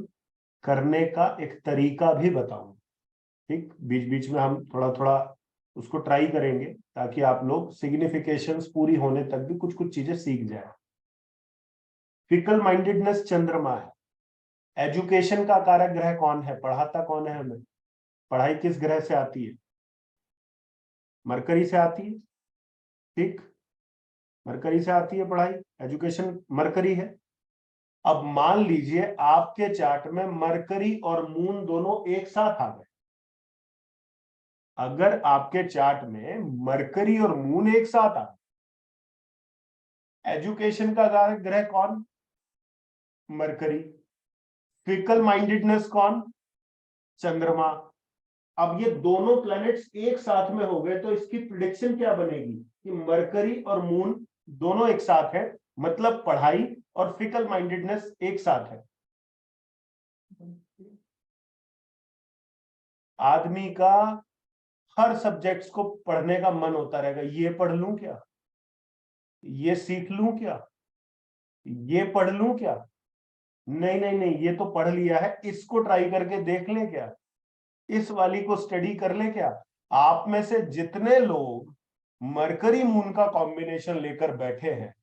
[SPEAKER 1] करने का एक तरीका भी बताऊं। ठीक। बीच बीच में हम थोड़ा थोड़ा उसको ट्राई करेंगे ताकि आप लोग सिग्निफिकेशंस पूरी होने तक भी कुछ कुछ चीजें सीख जाए। फिकल माइंडेडनेस चंद्रमा है। एजुकेशन का कारक ग्रह कौन है? पढ़ाता कौन है हमें? पढ़ाई किस ग्रह से आती है? मरकरी से आती है। ठीक। मरकरी से आती है पढ़ाई, एजुकेशन मरकरी है। अब मान लीजिए आपके चार्ट में मरकरी और मून दोनों एक साथ आ गए। अगर आपके चार्ट में मरकरी और मून एक साथ आ गए, एजुकेशन का कारक ग्रह कौन? मरकरी। फिकल माइंडेडनेस कौन? चंद्रमा। अब ये दोनों प्लैनेट्स एक साथ में हो गए तो इसकी प्रिडिक्शन क्या बनेगी कि मरकरी और मून दोनों एक साथ है, मतलब पढ़ाई और फिकल माइंडेडनेस एक साथ है। आदमी का हर सब्जेक्ट्स को पढ़ने का मन होता रहेगा, ये पढ़ लूं क्या, ये सीख लूं क्या, ये पढ़ लूं क्या, नहीं नहीं नहीं ये तो पढ़ लिया है, इसको ट्राई करके देख लें क्या, इस वाली को स्टडी कर ले क्या। आप में से जितने लोग मरकरी मून का कॉम्बिनेशन लेकर बैठे हैं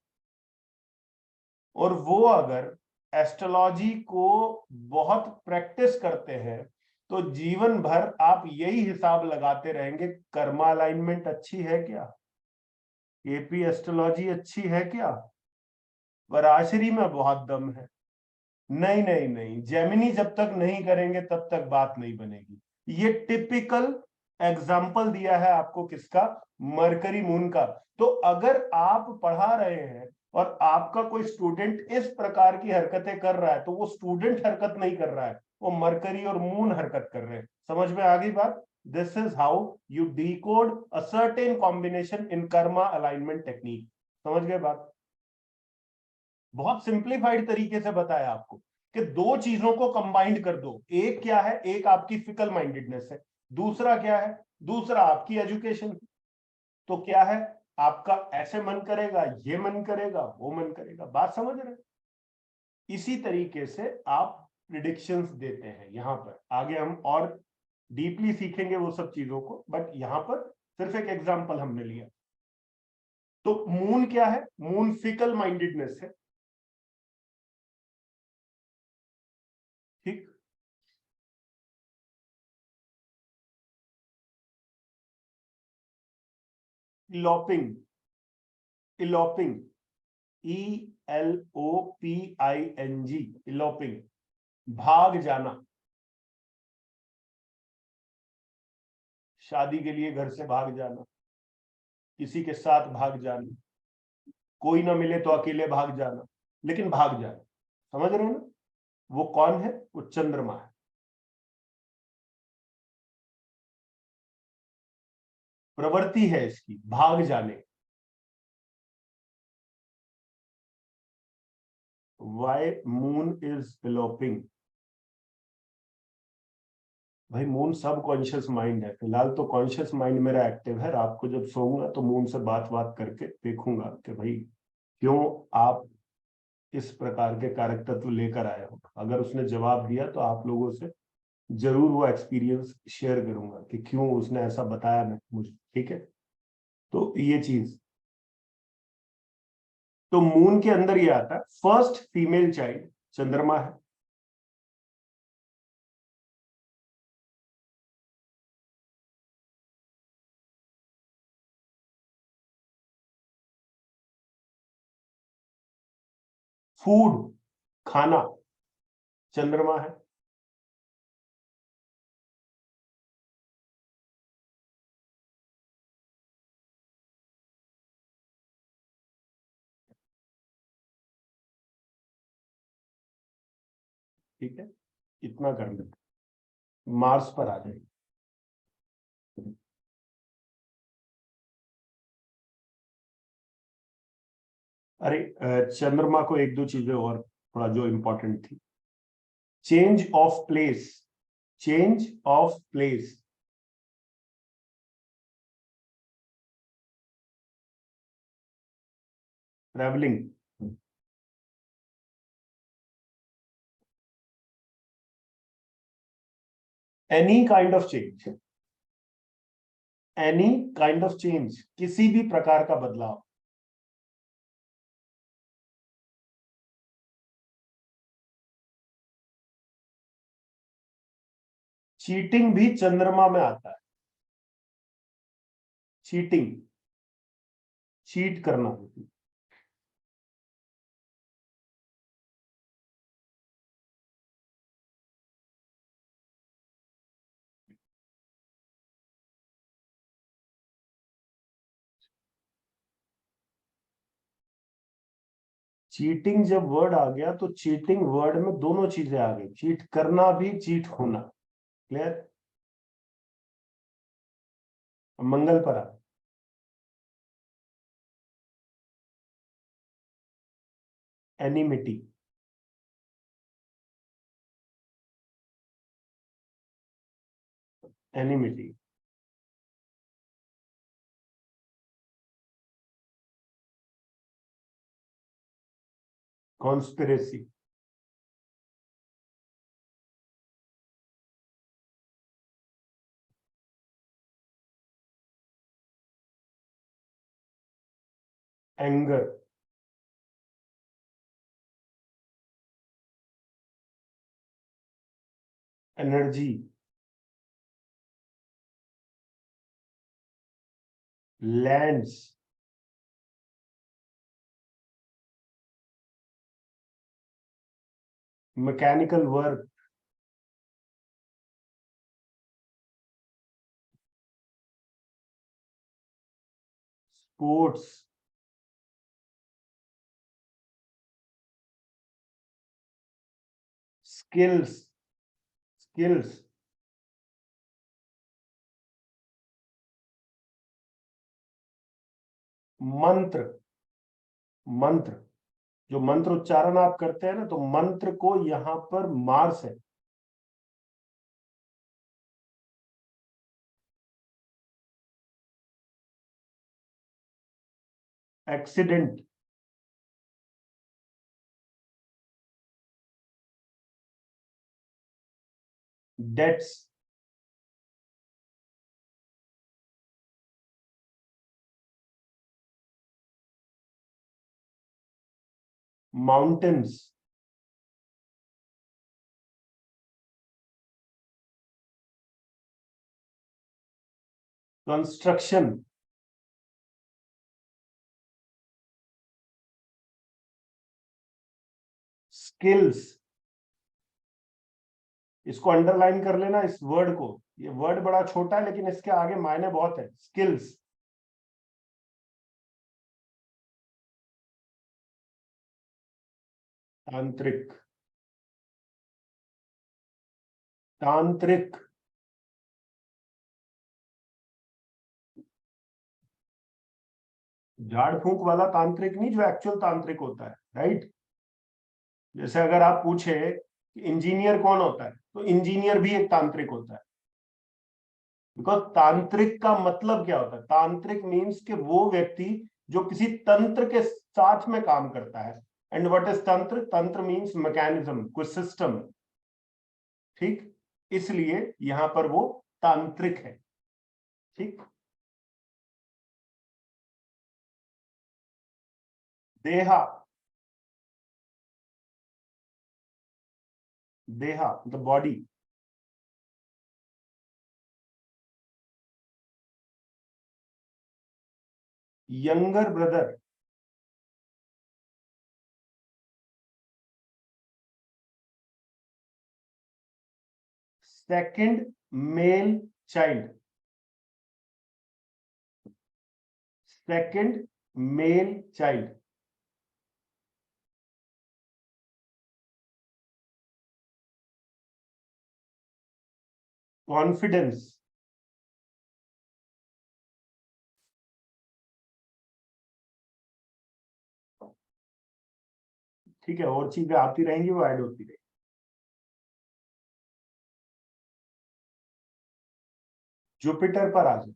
[SPEAKER 1] और वो अगर एस्ट्रोलॉजी को बहुत प्रैक्टिस करते हैं तो जीवन भर आप यही हिसाब लगाते रहेंगे, कर्मा अलाइनमेंट अच्छी है क्या, एपी एस्ट्रोलॉजी अच्छी है क्या, वराशरी में बहुत दम है, नहीं नहीं नहीं जेमिनी जब तक नहीं करेंगे तब तक बात नहीं बनेगी। ये टिपिकल एग्जाम्पल दिया है आपको किसका, मरकरी मून का। तो अगर आप पढ़ा रहे हैं और आपका कोई स्टूडेंट इस प्रकार की हरकतें कर रहा है तो वो स्टूडेंट हरकत नहीं कर रहा है, वो मरकरी और मून हरकत कर रहे हैं। समझ में आ गई बात। This is how you decode a certain combination in karma alignment technique. समझ गए बात। बहुत सिंप्लीफाइड तरीके से बताया आपको कि दो चीजों को कंबाइंड कर दो, एक क्या है, एक आपकी फिकल माइंडेडनेस है, दूसरा क्या है, दूसरा आपकी एजुकेशन। तो क्या है, आपका ऐसे मन करेगा, ये मन करेगा, वो मन करेगा, बात समझ रहे हैं। इसी तरीके से आप प्रिडिक्शंस देते हैं। यहां पर आगे हम और डीपली सीखेंगे वो सब चीजों को, बट यहां पर सिर्फ एक एग्जांपल हमने लिया। तो मून क्या है, मून फिकल माइंडेडनेस है, ठीक। इलोपिंग, इलोपिंग, ELOPING, इलोपिंग, भाग जाना, शादी के लिए घर से भाग जाना, किसी के साथ भाग जाना, कोई ना मिले तो अकेले भाग जाना, लेकिन भाग जाना। समझ रहे हो ना। वो कौन है, वो चंद्रमा है। प्रवृत्ति है इसकी भाग जाने। Why moon is eloping. भाई मून सब कॉन्शियस माइंड है, फिलहाल तो कॉन्शियस माइंड मेरा एक्टिव है। रात को जब सोऊंगा तो मून से बात बात करके देखूंगा कि भाई क्यों आप इस प्रकार के कारक तत्व लेकर आए हो। अगर उसने जवाब दिया तो आप लोगों से जरूर वो एक्सपीरियंस शेयर करूंगा कि क्यों उसने ऐसा बताया मैं मुझे, ठीक है। तो ये चीज, तो मून के अंदर ये आता है, फर्स्ट फीमेल चाइल्ड चंद्रमा है। फूड, खाना, चंद्रमा है। ठीक है, इतना कर लेते, मार्स पर आ जाएगी। अरे चंद्रमा को एक दो चीजें और थोड़ा जो इंपॉर्टेंट थी, change of place, change of place, travelling, any kind of change, any kind of change, किसी भी प्रकार का बदलाव। चीटिंग भी चंद्रमा में आता है, चीटिंग, चीट करना। चीटिंग जब वर्ड आ गया तो चीटिंग वर्ड में दोनों चीजें आ गई, चीट करना भी, चीट होना। क्लियर। मंगल पर आ। Enmity. Enmity. Conspiracy. Anger. Energy. Lands. Mechanical work. Sports. Skills. Skills. Mantra. Mantra. जो मंत्र उच्चारण आप करते हैं ना, तो मंत्र को यहां पर मार्स है। Accident. Dates. Mountains. Construction. Skills. इसको अंडरलाइन कर लेना, इस वर्ड को। ये वर्ड बड़ा छोटा है लेकिन इसके आगे मायने बहुत है। स्किल्स। तांत्रिक। तांत्रिक। झाड़ फूंक वाला तांत्रिक नहीं, जो एक्चुअल तांत्रिक होता है, राइट। जैसे अगर आप पूछे कि इंजीनियर कौन होता है, तो इंजीनियर भी एक तांत्रिक होता है। बिकॉज तांत्रिक का मतलब क्या होता है? तांत्रिक मीन्स कि वो व्यक्ति जो किसी तंत्र के साथ में काम करता है। एंड व्हाट इज तंत्र? तंत्र मीन्स मैकेनिज्म, कोई सिस्टम। ठीक। इसलिए यहां पर वो तांत्रिक है। ठीक। देहा। देहा the body. Younger brother. Second male child. Second male child. Confidence. ठीक है, और चीजें आती रहेंगी, वो ऐड होती रहेंगी। जुपिटर पर आ जाए।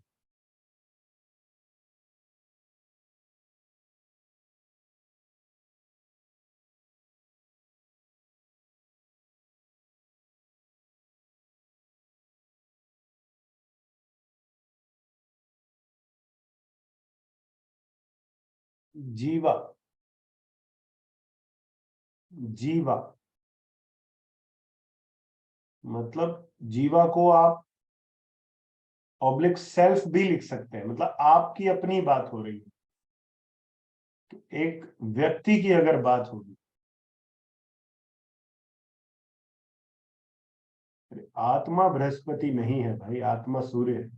[SPEAKER 1] जीवा। जीवा मतलब जीवा को आप ऑब्लिक सेल्फ भी लिख सकते हैं, मतलब आपकी अपनी बात हो रही है, एक व्यक्ति की अगर बात होगी। आत्मा बृहस्पति नहीं है भाई, आत्मा सूर्य है।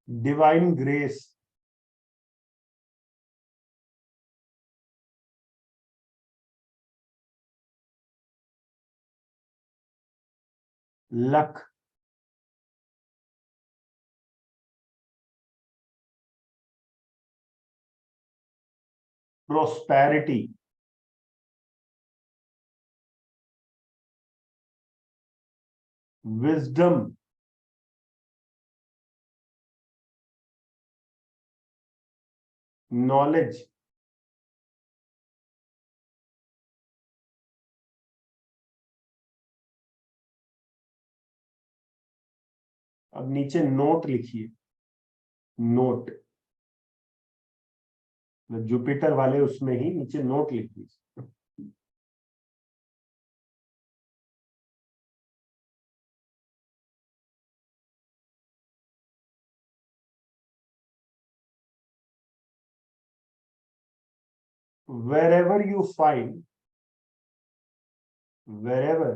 [SPEAKER 1] Divine grace, luck, prosperity, wisdom, knowledge, अब नीचे नोट लिखिए, नोट, जुपिटर वाले उसमें ही नीचे नोट लिखिए। wherever you find wherever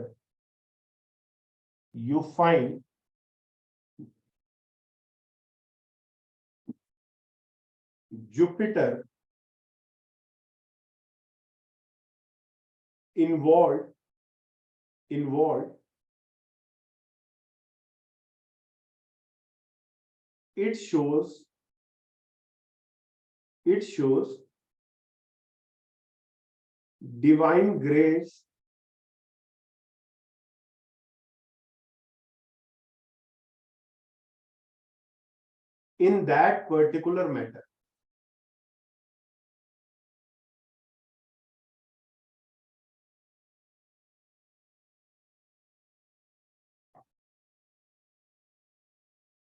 [SPEAKER 1] you find Jupiter involved, it shows divine grace in that particular matter.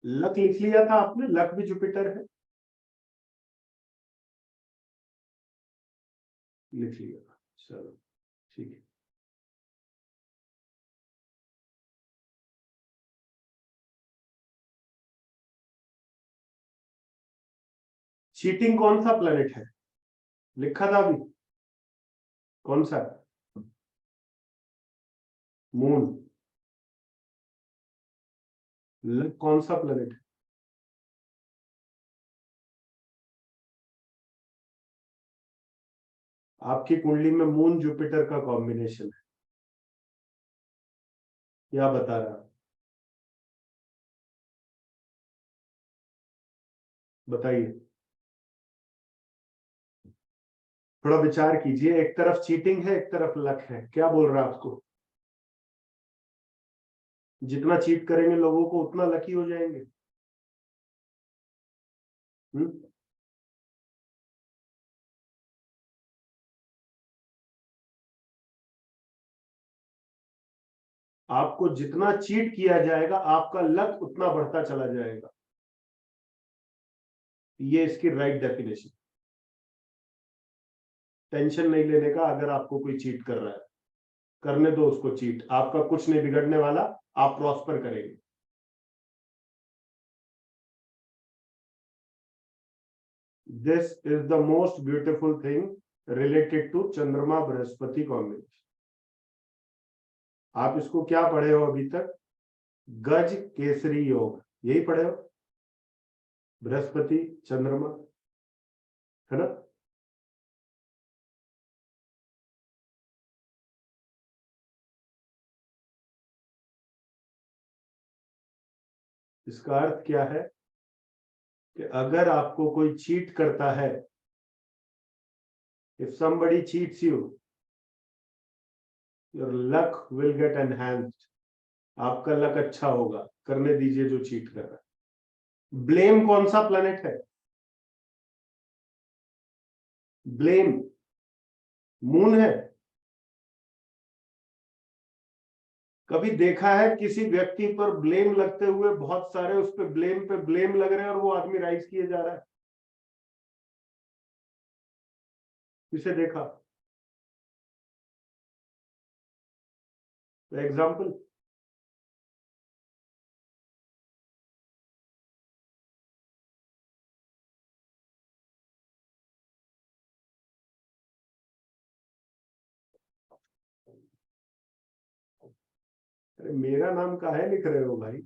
[SPEAKER 1] Luck लिख लिया था आपने, लक भी जुपिटर है, लिख लिया, चलो ठीक है। चीटिंग कौन सा प्लेनेट है, लिखा था अभी, कौन सा? मून। लक कौन सा प्लेनेट है? आपकी कुंडली में मून जुपिटर का कॉम्बिनेशन है, क्या बता रहा, बताइए, थोड़ा विचार कीजिए। एक तरफ चीटिंग है, एक तरफ लक है, क्या बोल रहा है आपको? जितना चीट करेंगे लोगों को उतना लकी हो जाएंगे। आपको जितना चीट किया जाएगा आपका लक उतना बढ़ता चला जाएगा, ये इसकी राइट डेफिनेशन। टेंशन नहीं लेने का, अगर आपको कोई चीट कर रहा है करने दो उसको चीट, आपका कुछ नहीं बिगड़ने वाला, आप प्रॉस्पर करेंगे। This is the most beautiful thing related to Chandrama Brihaspati combination. आप इसको क्या पढ़े हो अभी तक? गज केसरी योग, यही पढ़े हो, बृहस्पति चंद्रमा, है ना? इसका अर्थ क्या है कि अगर आपको कोई चीट करता है, if somebody cheats you, your luck will get enhanced, आपका लक अच्छा होगा, करने दीजिए जो चीट कर रहा है। ब्लेम कौन सा प्लेनेट है? ब्लेम मून है। कभी देखा है किसी व्यक्ति पर ब्लेम लगते हुए, बहुत सारे उस पे ब्लेम लग रहे हैं और वो आदमी राइज किए जा रहा है? किसे देखा? एग्जाम्पल, अरे मेरा नाम काहे लिख रहे हो भाई?